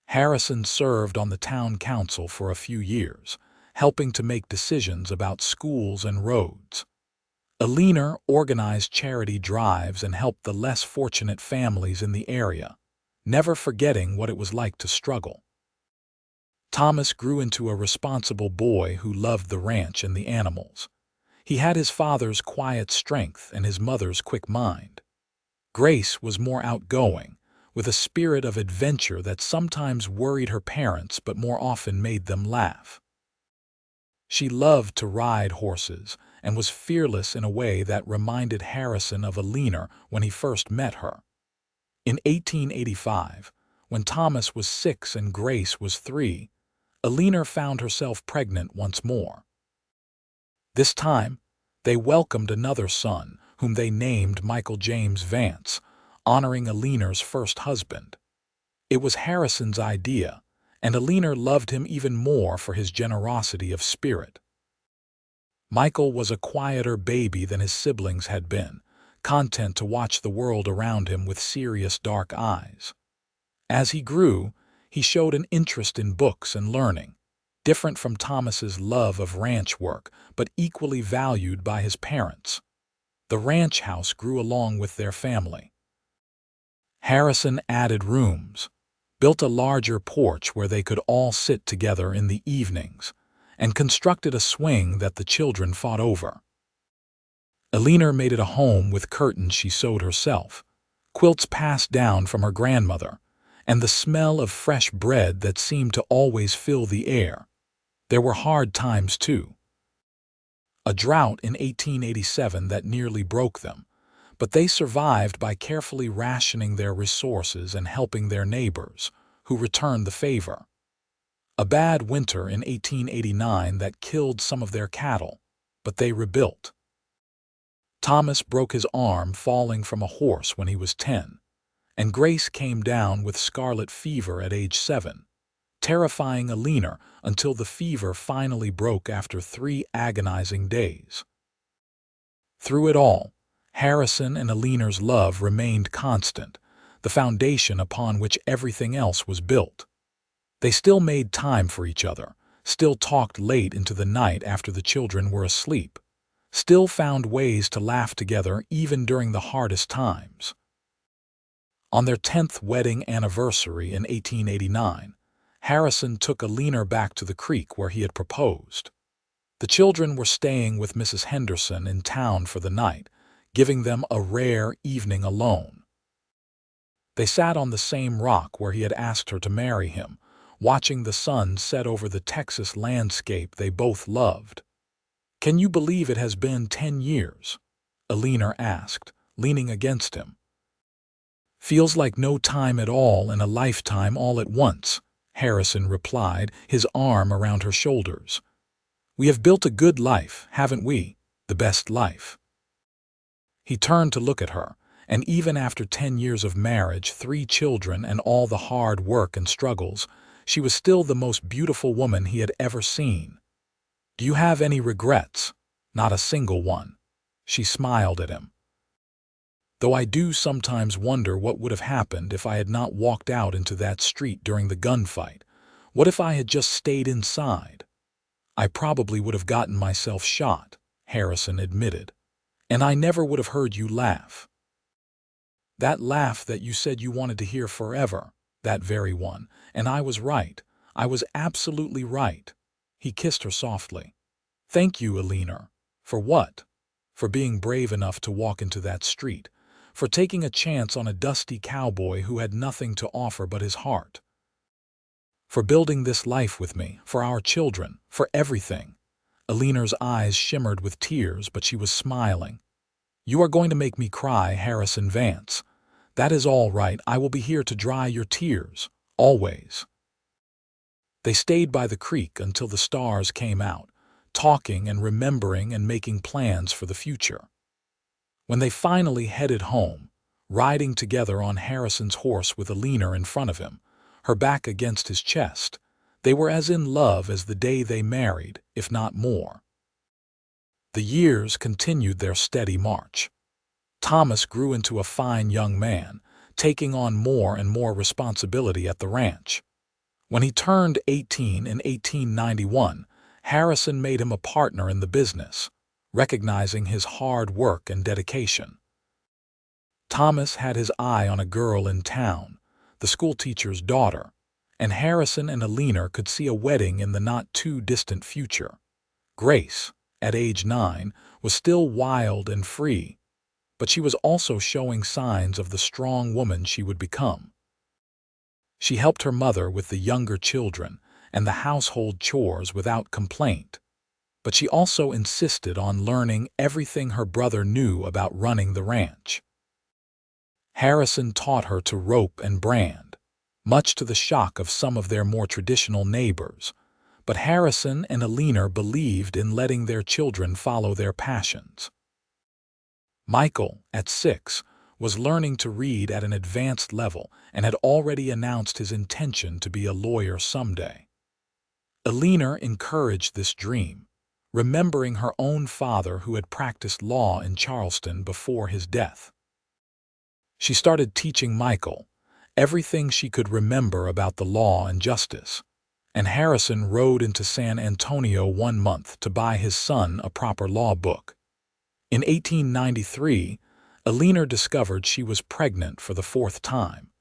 Harrison served on the town council for a few years, helping to make decisions about schools and roads. Eleanor organized charity drives and helped the less fortunate families in the area, never forgetting what it was like to struggle. Thomas grew into a responsible boy who loved the ranch and the animals. He had his father's quiet strength and his mother's quick mind. Grace was more outgoing, with a spirit of adventure that sometimes worried her parents but more often made them laugh. She loved to ride horses and was fearless in a way that reminded Harrison of Eleanor when he first met her. In 1885, when Thomas was 6 and Grace was 3, Eleanor found herself pregnant once more. This time, they welcomed another son, whom they named Michael James Vance, honoring Eleanor's first husband. It was Harrison's idea, and Eleanor loved him even more for his generosity of spirit. Michael was a quieter baby than his siblings had been, content to watch the world around him with serious dark eyes. As he grew, he showed an interest in books and learning, different from Thomas's love of ranch work, but equally valued by his parents. The ranch house grew along with their family. Harrison added rooms, built a larger porch where they could all sit together in the evenings, and constructed a swing that the children fought over. Eleanor made it a home with curtains she sewed herself, quilts passed down from her grandmother, and the smell of fresh bread that seemed to always fill the air. There were hard times, too. A drought in 1887 that nearly broke them, but they survived by carefully rationing their resources and helping their neighbors, who returned the favor. A bad winter in 1889 that killed some of their cattle, but they rebuilt. Thomas broke his arm falling from a horse when he was 10, and Grace came down with scarlet fever at age 7, terrifying Eleanor until the fever finally broke after 3 agonizing days. Through it all, Harrison and Eleanor's love remained constant, the foundation upon which everything else was built. They still made time for each other, still talked late into the night after the children were asleep, still found ways to laugh together even during the hardest times. On their 10th wedding anniversary in 1889, Harrison took Eleanor back to the creek where he had proposed. The children were staying with Mrs. Henderson in town for the night, giving them a rare evening alone. They sat on the same rock where he had asked her to marry him, watching the sun set over the Texas landscape they both loved. "Can you believe it has been 10 years?" Eleanor asked, leaning against him. "Feels like no time at all and a lifetime all at once," Harrison replied, his arm around her shoulders. "We have built a good life, haven't we? The best life." He turned to look at her, and even after 10 years of marriage, 3 children, and all the hard work and struggles, she was still the most beautiful woman he had ever seen. "Do you have any regrets?" "Not a single one." She smiled at him. "Though I do sometimes wonder what would have happened if I had not walked out into that street during the gunfight. What if I had just stayed inside?" "I probably would have gotten myself shot," Harrison admitted. And I never would have heard you laugh. That laugh that you said you wanted to hear forever, that very one. And I was right. I was absolutely right. He kissed her softly. Thank you, Eleanor. For what? For being brave enough to walk into that street. For taking a chance on a dusty cowboy who had nothing to offer but his heart. For building this life with me, for our children, for everything. Eleanor's eyes shimmered with tears, but she was smiling. You are going to make me cry, Harrison Vance. That is all right. I will be here to dry your tears, always. They stayed by the creek until the stars came out, talking and remembering and making plans for the future. When they finally headed home, riding together on Harrison's horse with Eleanor in front of him, her back against his chest, they were as in love as the day they married, if not more. The years continued their steady march. Thomas grew into a fine young man, taking on more and more responsibility at the ranch. When he turned 18 in 1891, Harrison made him a partner in the business, recognizing his hard work and dedication. Thomas had his eye on a girl in town, the schoolteacher's daughter, and Harrison and Eleanor could see a wedding in the not-too-distant future. Grace, at age 9, was still wild and free, but she was also showing signs of the strong woman she would become. She helped her mother with the younger children and the household chores without complaint, but she also insisted on learning everything her brother knew about running the ranch. Harrison taught her to rope and brand, much to the shock of some of their more traditional neighbors, but Harrison and Eleanor believed in letting their children follow their passions. Michael, at 6, was learning to read at an advanced level and had already announced his intention to be a lawyer someday. Eleanor encouraged this dream, remembering her own father who had practiced law in Charleston before his death. She started teaching Michael everything she could remember about the law and justice, and Harrison rode into San Antonio one month to buy his son a proper law book. In 1893, Eleanor discovered she was pregnant for the 4th time.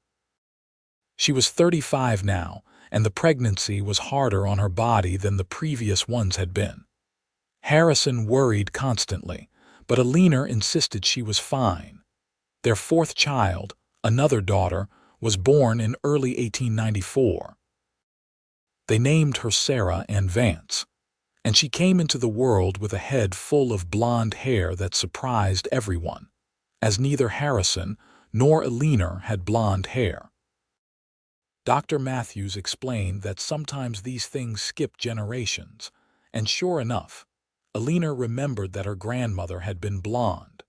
She was 35 now, and the pregnancy was harder on her body than the previous ones had been. Harrison worried constantly, but Eleanor insisted she was fine. Their 4th child, another daughter, was born in early 1894. They named her Sarah Ann Vance, and she came into the world with a head full of blonde hair that surprised everyone, as neither Harrison nor Eleanor had blonde hair. Dr. Matthews explained that sometimes these things skip generations, and sure enough, Eleanor remembered that her grandmother had been blonde.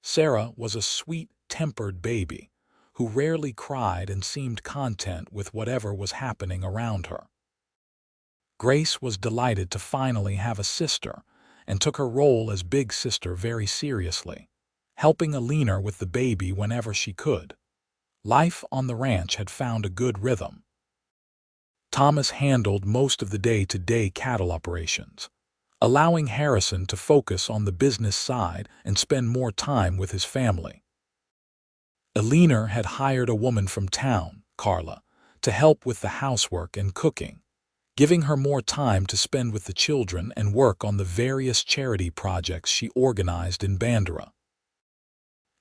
Sarah was a sweet-tempered baby who rarely cried and seemed content with whatever was happening around her. Grace was delighted to finally have a sister and took her role as big sister very seriously, helping Eleanor with the baby whenever she could. Life on the ranch had found a good rhythm. Thomas handled most of the day-to-day cattle operations, allowing Harrison to focus on the business side and spend more time with his family. Eleanor had hired a woman from town, Carla, to help with the housework and cooking, giving her more time to spend with the children and work on the various charity projects she organized in Bandera.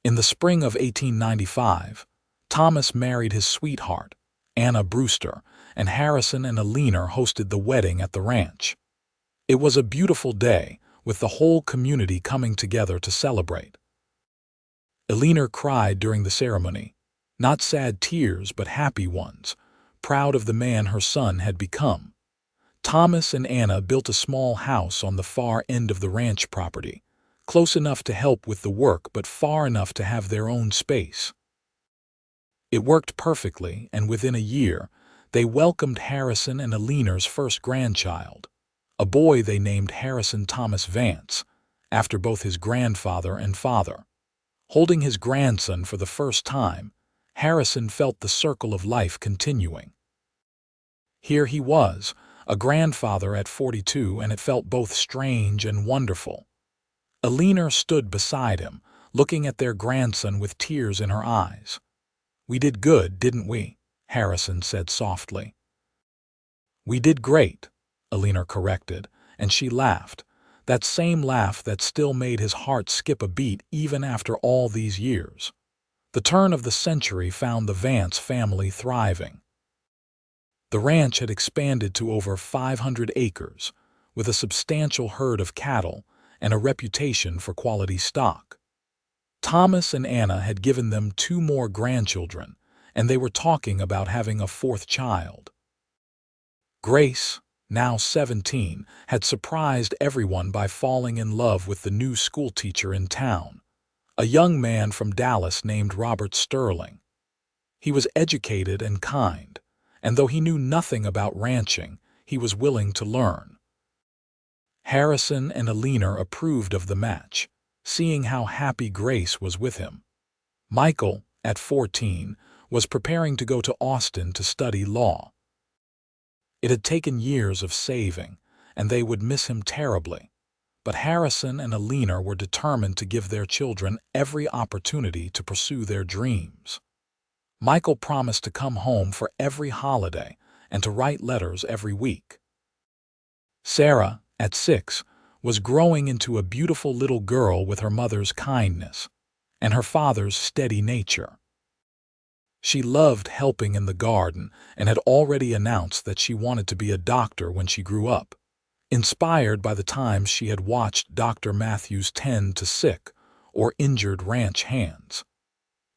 In the spring of 1895, Thomas married his sweetheart, Anna Brewster, and Harrison and Eleanor hosted the wedding at the ranch. It was a beautiful day, with the whole community coming together to celebrate. Eleanor cried during the ceremony, not sad tears but happy ones, proud of the man her son had become. Thomas and Anna built a small house on the far end of the ranch property, close enough to help with the work but far enough to have their own space. It worked perfectly, and within a year, they welcomed Harrison and Eleanor's first grandchild, a boy they named Harrison Thomas Vance, after both his grandfather and father. Holding his grandson for the first time, Harrison felt the circle of life continuing. Here he was, a grandfather at 42, and it felt both strange and wonderful. Eleanor stood beside him, looking at their grandson with tears in her eyes. "We did good, didn't we?" Harrison said softly. "We did great," Eleanor corrected, and she laughed, that same laugh that still made his heart skip a beat even after all these years. The turn of the century found the Vance family thriving. The ranch had expanded to over 500 acres, with a substantial herd of cattle and a reputation for quality stock. Thomas and Anna had given them 2 more grandchildren, and they were talking about having a 4th child. Grace, now 17, had surprised everyone by falling in love with the new schoolteacher in town, a young man from Dallas named Robert Sterling. He was educated and kind, and though he knew nothing about ranching, he was willing to learn. Harrison and Eleanor approved of the match, seeing how happy Grace was with him. Michael, at 14, was preparing to go to Austin to study law. It had taken years of saving, and they would miss him terribly, but Harrison and Eleanor were determined to give their children every opportunity to pursue their dreams. Michael promised to come home for every holiday and to write letters every week. Sarah, at 6, was growing into a beautiful little girl with her mother's kindness and her father's steady nature. She loved helping in the garden and had already announced that she wanted to be a doctor when she grew up, inspired by the times she had watched Dr. Matthews tend to sick or injured ranch hands.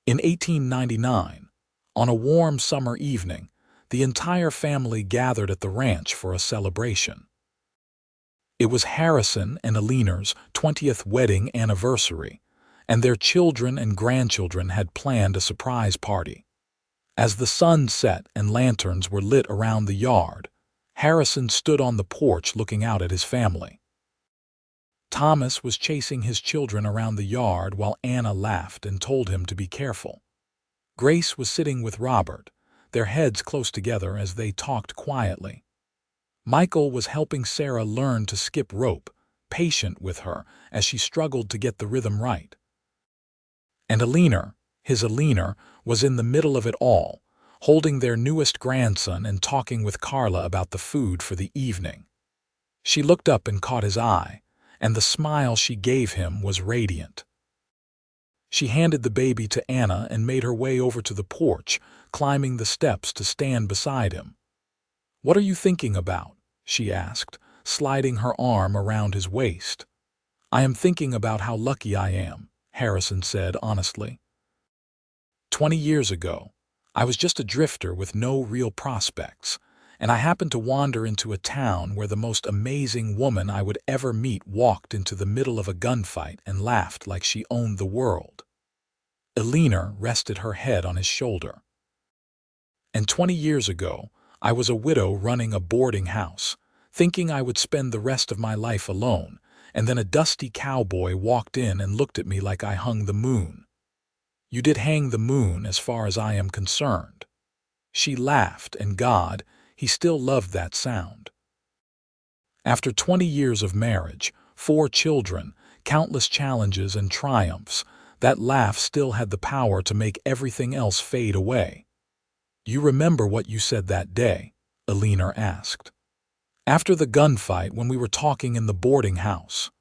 In 1899, on a warm summer evening, the entire family gathered at the ranch for a celebration. It was Harrison and Eleanor's 20th wedding anniversary, and their children and grandchildren had planned a surprise party. As the sun set and lanterns were lit around the yard, Harrison stood on the porch looking out at his family. Thomas was chasing his children around the yard while Anna laughed and told him to be careful. Grace was sitting with Robert, their heads close together as they talked quietly. Michael was helping Sarah learn to skip rope, patient with her as she struggled to get the rhythm right. And Eleanor, his Eleanor, was in the middle of it all, holding their newest grandson and talking with Carla about the food for the evening. She looked up and caught his eye, and the smile she gave him was radiant. She handed the baby to Anna and made her way over to the porch, climbing the steps to stand beside him. "What are you thinking about?" she asked, sliding her arm around his waist. "I am thinking about how lucky I am," Harrison said honestly. 20 years ago, I was just a drifter with no real prospects, and I happened to wander into a town where the most amazing woman I would ever meet walked into the middle of a gunfight and laughed like she owned the world. Eleanor rested her head on his shoulder. And 20 years ago, I was a widow running a boarding house, thinking I would spend the rest of my life alone, and then a dusty cowboy walked in and looked at me like I hung the moon. "You did hang the moon as far as I am concerned." She laughed, and God, he still loved that sound. After 20 years of marriage, 4 children, countless challenges and triumphs, that laugh still had the power to make everything else fade away. "You remember what you said that day?" Eleanor asked. "After the gunfight when we were talking in the boarding house."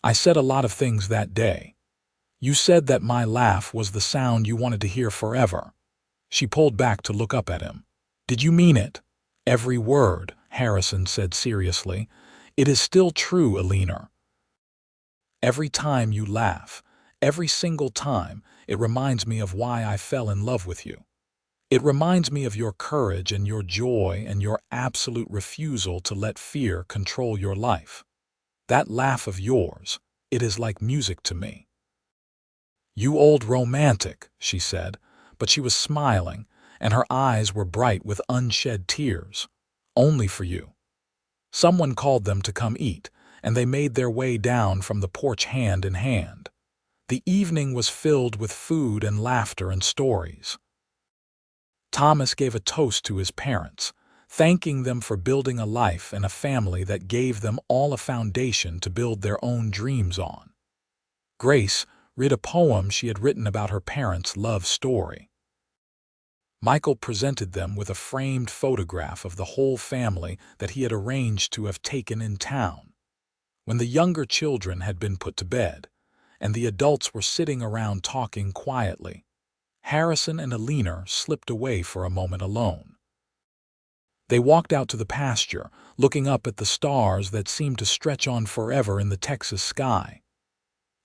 "I said a lot of things that day. You said that my laugh was the sound you wanted to hear forever." She pulled back to look up at him. "Did you mean it?" "Every word," Harrison said seriously. "It is still true, Eleanor. Every time you laugh, every single time, it reminds me of why I fell in love with you. It reminds me of your courage and your joy and your absolute refusal to let fear control your life. That laugh of yours, it is like music to me." "You old romantic," she said, but she was smiling, and her eyes were bright with unshed tears. "Only for you." Someone called them to come eat, and they made their way down from the porch hand in hand. The evening was filled with food and laughter and stories. Thomas gave a toast to his parents, thanking them for building a life and a family that gave them all a foundation to build their own dreams on. Grace read a poem she had written about her parents' love story. Michael presented them with a framed photograph of the whole family that he had arranged to have taken in town. When the younger children had been put to bed, and the adults were sitting around talking quietly, Harrison and Eleanor slipped away for a moment alone. They walked out to the pasture, looking up at the stars that seemed to stretch on forever in the Texas sky.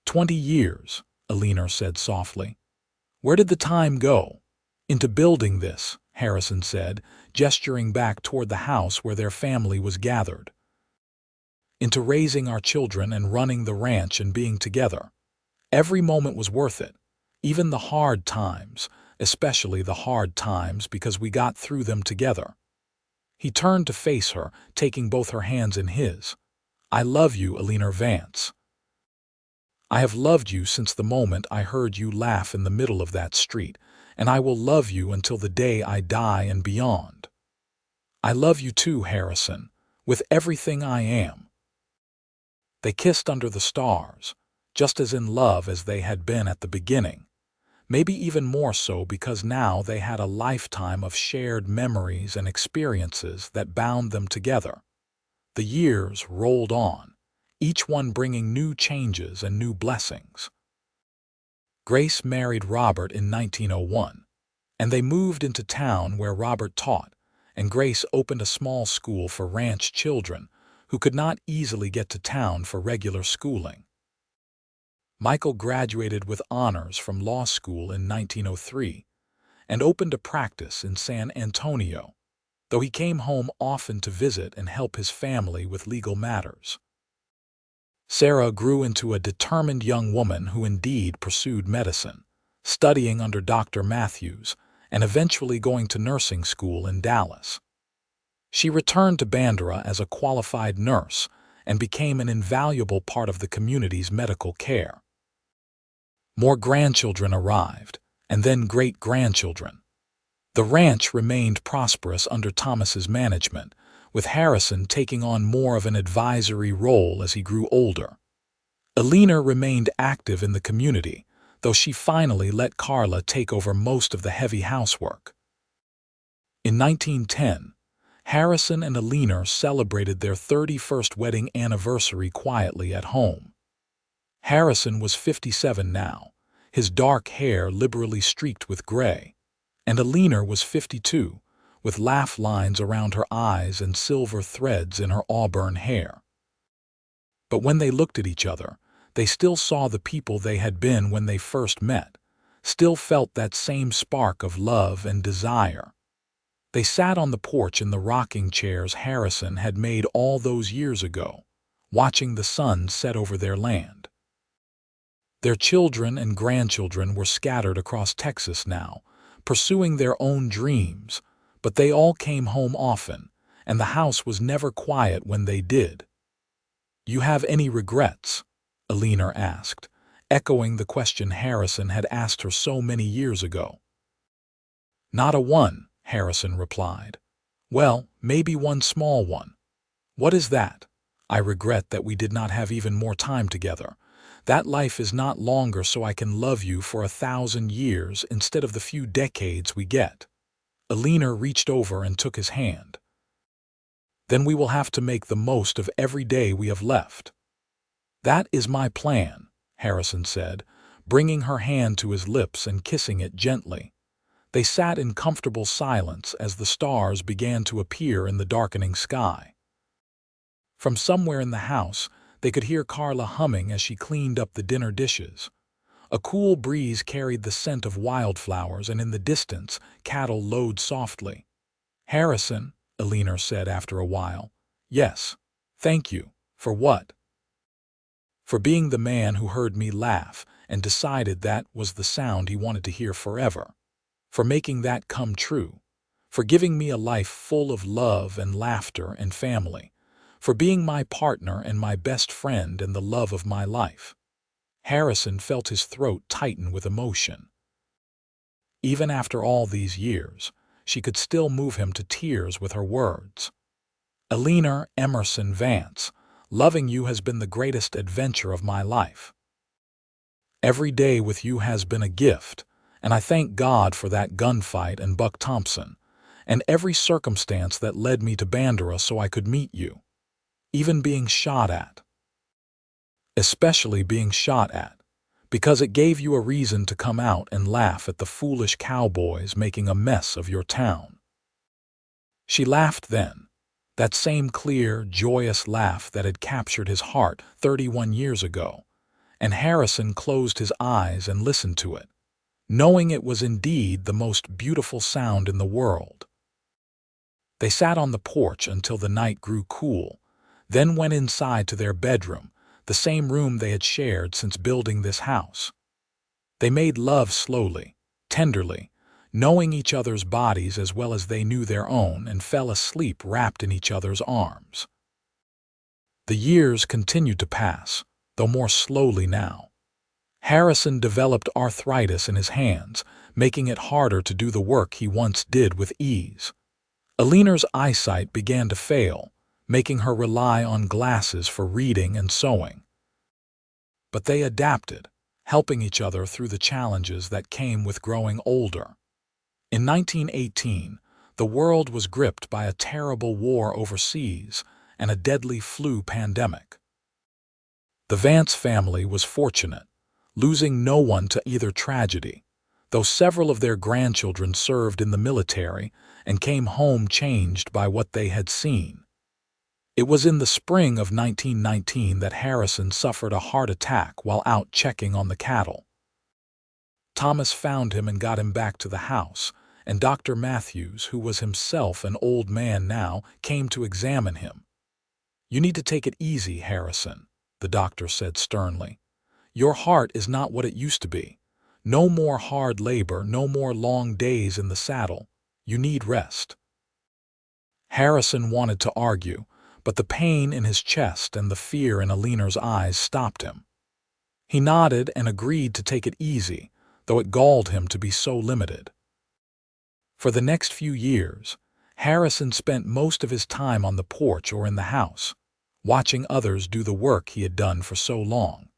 20 years, Eleanor said softly. Where did the time go? Into building this, Harrison said, gesturing back toward the house where their family was gathered. Into raising our children and running the ranch and being together. Every moment was worth it, even the hard times, especially the hard times because we got through them together. He turned to face her, taking both her hands in his. I love you, Eleanor Vance. I have loved you since the moment I heard you laugh in the middle of that street, and I will love you until the day I die and beyond. I love you too, Harrison, with everything I am. They kissed under the stars, just as in love as they had been at the beginning, maybe even more so because now they had a lifetime of shared memories and experiences that bound them together. The years rolled on, each one bringing new changes and new blessings. Grace married Robert in 1901, and they moved into town where Robert taught, and Grace opened a small school for ranch children who could not easily get to town for regular schooling. Michael graduated with honors from law school in 1903 and opened a practice in San Antonio, though he came home often to visit and help his family with legal matters. Sarah grew into a determined young woman who indeed pursued medicine, studying under Dr. Matthews and eventually going to nursing school in Dallas. She returned to Bandera as a qualified nurse and became an invaluable part of the community's medical care. More grandchildren arrived, and then great-grandchildren. The ranch remained prosperous under Thomas's management, with Harrison taking on more of an advisory role as he grew older. Eleanor remained active in the community, though she finally let Carla take over most of the heavy housework. In 1910, Harrison and Eleanor celebrated their 31st wedding anniversary quietly at home. Harrison was 57 now, his dark hair liberally streaked with gray, and Eleanor was 52, with laugh lines around her eyes and silver threads in her auburn hair. But when they looked at each other, they still saw the people they had been when they first met, still felt that same spark of love and desire. They sat on the porch in the rocking chairs Harrison had made all those years ago, watching the sun set over their land. Their children and grandchildren were scattered across Texas now, pursuing their own dreams, but they all came home often, and the house was never quiet when they did. You have any regrets? Eleanor asked, echoing the question Harrison had asked her so many years ago. Not a one, Harrison replied. Well, maybe one small one. What is that? I regret that we did not have even more time together. That life is not longer so I can love you for 1,000 years instead of the few decades we get. Eleanor reached over and took his hand. Then we will have to make the most of every day we have left. That is my plan, Harrison said, bringing her hand to his lips and kissing it gently. They sat in comfortable silence as the stars began to appear in the darkening sky. From somewhere in the house, they could hear Carla humming as she cleaned up the dinner dishes. A cool breeze carried the scent of wildflowers, and in the distance, cattle lowed softly. Harrison, Eleanor said after a while. Yes. Thank you. For what? For being the man who heard me laugh and decided that was the sound he wanted to hear forever. For making that come true. For giving me a life full of love and laughter and family. For being my partner and my best friend and the love of my life. Harrison felt his throat tighten with emotion. Even after all these years, she could still move him to tears with her words. Eleanor Emerson, Vance, loving you has been the greatest adventure of my life. Every day with you has been a gift, and I thank God for that gunfight and Buck Thompson, and every circumstance that led me to Bandera so I could meet you. Even being shot at. Especially being shot at, because it gave you a reason to come out and laugh at the foolish cowboys making a mess of your town. She laughed then, that same clear, joyous laugh that had captured his heart 31 years ago, and Harrison closed his eyes and listened to it, knowing it was indeed the most beautiful sound in the world. They sat on the porch until the night grew cool, then went inside to their bedroom, the same room they had shared since building this house. They made love slowly, tenderly, knowing each other's bodies as well as they knew their own, and fell asleep wrapped in each other's arms. The years continued to pass, though more slowly now. Harrison developed arthritis in his hands, making it harder to do the work he once did with ease. Eleanor's eyesight began to fail, making her rely on glasses for reading and sewing. But they adapted, helping each other through the challenges that came with growing older. In 1918, the world was gripped by a terrible war overseas and a deadly flu pandemic. The Vance family was fortunate, losing no one to either tragedy, though several of their grandchildren served in the military and came home changed by what they had seen. It was in the spring of 1919 that Harrison suffered a heart attack while out checking on the cattle. Thomas found him and got him back to the house, and Dr. Matthews, who was himself an old man now, came to examine him. "You need to take it easy, Harrison," the doctor said sternly. "Your heart is not what it used to be. No more hard labor, no more long days in the saddle. You need rest." Harrison wanted to argue, but the pain in his chest and the fear in Eleanor's eyes stopped him. He nodded and agreed to take it easy, though it galled him to be so limited. For the next few years, Harrison spent most of his time on the porch or in the house, watching others do the work he had done for so long.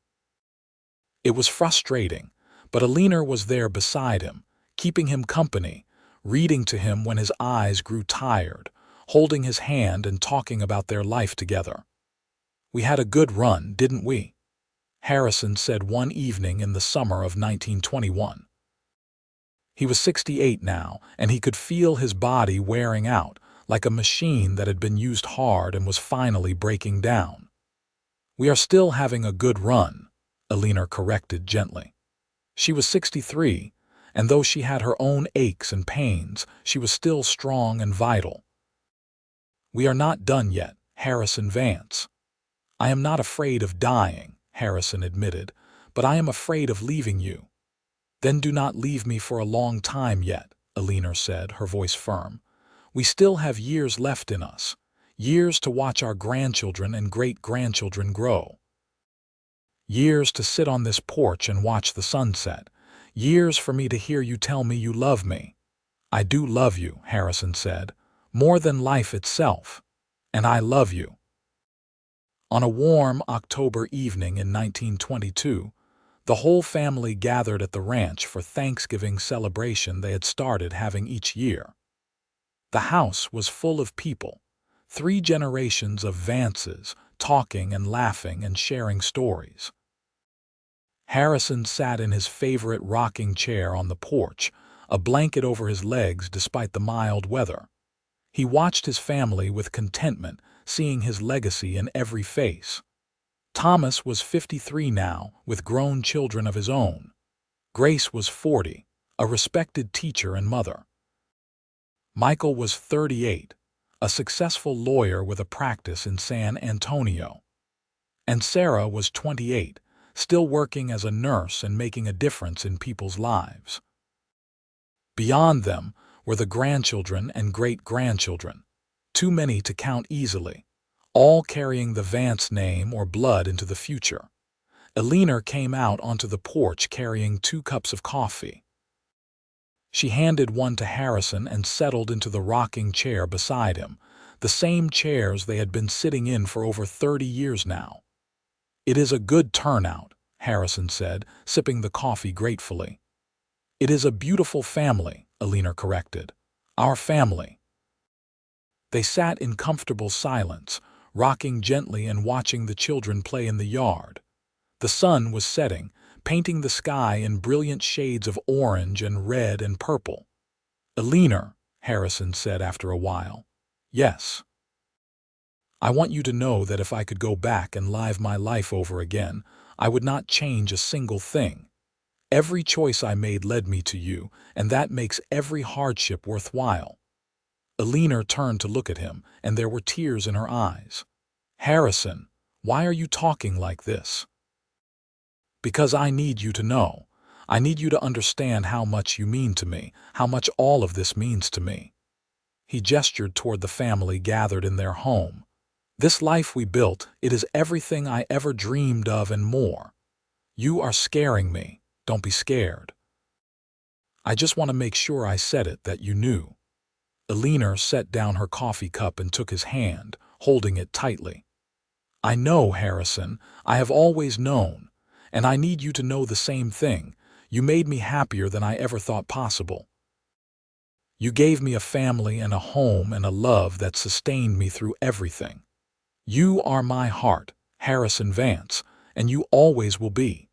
It was frustrating, but Eleanor was there beside him, keeping him company, reading to him when his eyes grew tired, holding his hand and talking about their life together. "We had a good run, didn't we?" Harrison said one evening in the summer of 1921. He was 68 now, and he could feel his body wearing out, like a machine that had been used hard and was finally breaking down. "We are still having a good run," Eleanor corrected gently. She was 63, and though she had her own aches and pains, she was still strong and vital. "We are not done yet, Harrison Vance." "I am not afraid of dying," Harrison admitted, "but I am afraid of leaving you." "Then do not leave me for a long time yet," Eleanor said, her voice firm. "We still have years left in us, years to watch our grandchildren and great-grandchildren grow. Years to sit on this porch and watch the sunset, years for me to hear you tell me you love me." "I do love you," Harrison said, "more than life itself, and I love you." On a warm October evening in 1922, the whole family gathered at the ranch for Thanksgiving celebration they had started having each year. The house was full of people, 3 generations of Vances, talking and laughing and sharing stories. Harrison sat in his favorite rocking chair on the porch, a blanket over his legs despite the mild weather. He watched his family with contentment, seeing his legacy in every face. Thomas was 53 now, with grown children of his own. Grace was 40, a respected teacher and mother. Michael was 38, a successful lawyer with a practice in San Antonio. And Sarah was 28, still working as a nurse and making a difference in people's lives. Beyond them were the grandchildren and great-grandchildren, too many to count easily, all carrying the Vance name or blood into the future. Eleanor came out onto the porch carrying 2 cups of coffee. She handed one to Harrison and settled into the rocking chair beside him, the same chairs they had been sitting in for over 30 years now. "It is a good turnout," Harrison said, sipping the coffee gratefully. "It is a beautiful family," Eleanor corrected. "Our family." They sat in comfortable silence, rocking gently and watching the children play in the yard. The sun was setting, painting the sky in brilliant shades of orange and red and purple. "Eleanor," Harrison said after a while. "Yes. I want you to know that if I could go back and live my life over again, I would not change a single thing. Every choice I made led me to you, and that makes every hardship worthwhile." Eleanor turned to look at him, and there were tears in her eyes. "Harrison, why are you talking like this?" "Because I need you to know. I need you to understand how much you mean to me, how much all of this means to me." He gestured toward the family gathered in their home. "This life we built, it is everything I ever dreamed of and more. You are scaring me. Don't be scared. I just want to make sure I said it, that you knew." Eleanor set down her coffee cup and took his hand, holding it tightly. "I know, Harrison. I have always known. And I need you to know the same thing. You made me happier than I ever thought possible. You gave me a family and a home and a love that sustained me through everything. You are my heart, Harrison Vance, and you always will be."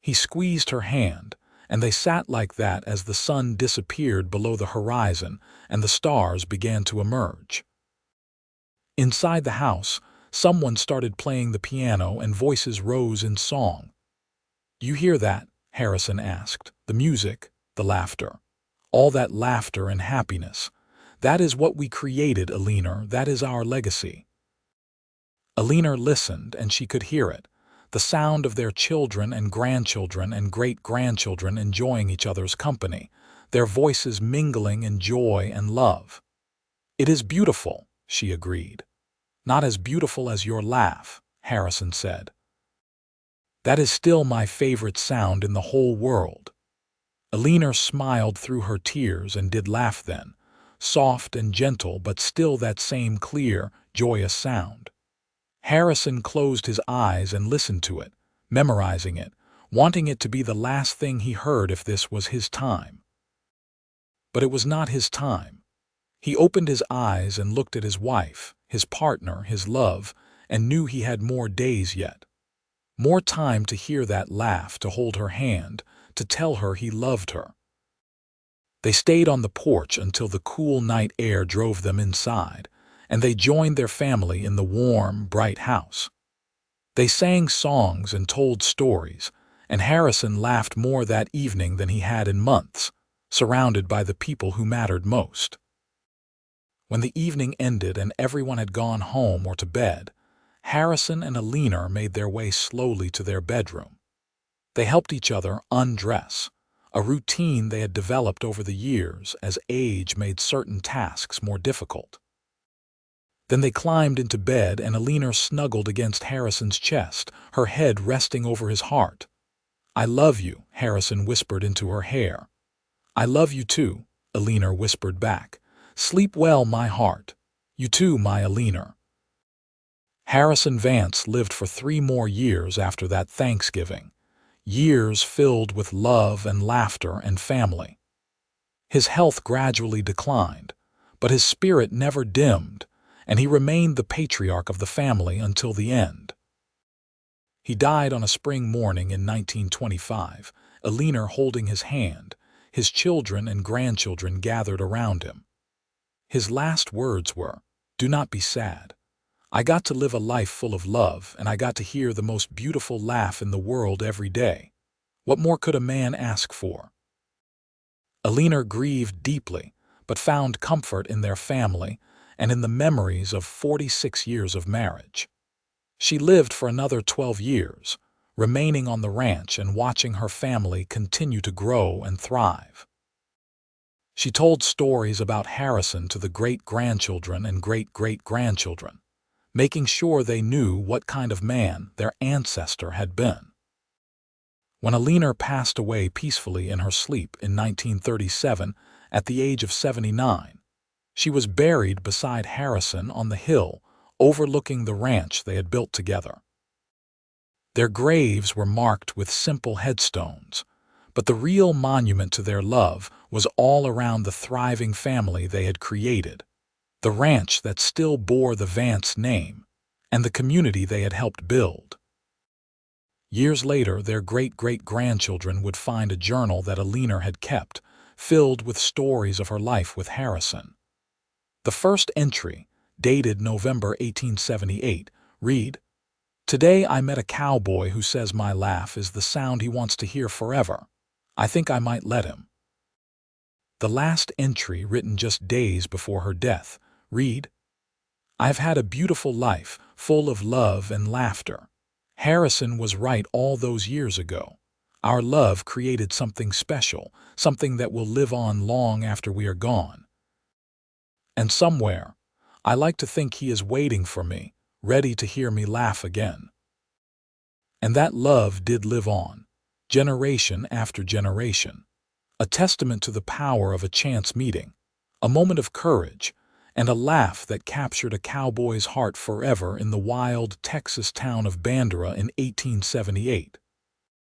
He squeezed her hand, and they sat like that as the sun disappeared below the horizon and the stars began to emerge. Inside the house, someone started playing the piano and voices rose in song. "You hear that?" Harrison asked. "The music, the laughter. All that laughter and happiness. That is what we created, Eleanor. That is our legacy." Eleanor listened, and she could hear it, the sound of their children and grandchildren and great-grandchildren enjoying each other's company, their voices mingling in joy and love. "It is beautiful," she agreed. "Not as beautiful as your laugh," Harrison said. "That is still my favorite sound in the whole world." Eleanor smiled through her tears and did laugh then, soft and gentle but still that same clear, joyous sound. Harrison closed his eyes and listened to it, memorizing it, wanting it to be the last thing he heard if this was his time. But it was not his time. He opened his eyes and looked at his wife, his partner, his love, and knew he had more days yet. More time to hear that laugh, to hold her hand, to tell her he loved her. They stayed on the porch until the cool night air drove them inside, and they joined their family in the warm, bright house. They sang songs and told stories, and Harrison laughed more that evening than he had in months, surrounded by the people who mattered most. When the evening ended and everyone had gone home or to bed, Harrison and Eleanor made their way slowly to their bedroom. They helped each other undress, a routine they had developed over the years as age made certain tasks more difficult. Then they climbed into bed and Eleanor snuggled against Harrison's chest, her head resting over his heart. "I love you," Harrison whispered into her hair. "I love you too," Eleanor whispered back. "Sleep well, my heart. You too, my Eleanor." Harrison Vance lived for 3 more years after that Thanksgiving, years filled with love and laughter and family. His health gradually declined, but his spirit never dimmed, and he remained the patriarch of the family until the end. He died on a spring morning in 1925, Eleanor holding his hand, his children and grandchildren gathered around him. His last words were, "Do not be sad. I got to live a life full of love, and I got to hear the most beautiful laugh in the world every day. What more could a man ask for?" Eleanor grieved deeply, but found comfort in their family and in the memories of 46 years of marriage. She lived for another 12 years, remaining on the ranch and watching her family continue to grow and thrive. She told stories about Harrison to the great-grandchildren and great-great-grandchildren, making sure they knew what kind of man their ancestor had been. When Eleanor passed away peacefully in her sleep in 1937 at the age of 79, she was buried beside Harrison on the hill overlooking the ranch they had built together. Their graves were marked with simple headstones, but the real monument to their love was all around the thriving family they had created, the ranch that still bore the Vance name, and the community they had helped build. Years later, their great-great-grandchildren would find a journal that Eleanor had kept, filled with stories of her life with Harrison. The first entry, dated November 1878, read, "Today I met a cowboy who says my laugh is the sound he wants to hear forever. I think I might let him." The last entry, written just days before her death, read, "I've had a beautiful life, full of love and laughter. Harrison was right all those years ago. Our love created something special, something that will live on long after we are gone. And somewhere, I like to think he is waiting for me, ready to hear me laugh again." And that love did live on, generation after generation, a testament to the power of a chance meeting, a moment of courage, and a laugh that captured a cowboy's heart forever in the wild Texas town of Bandera in 1878.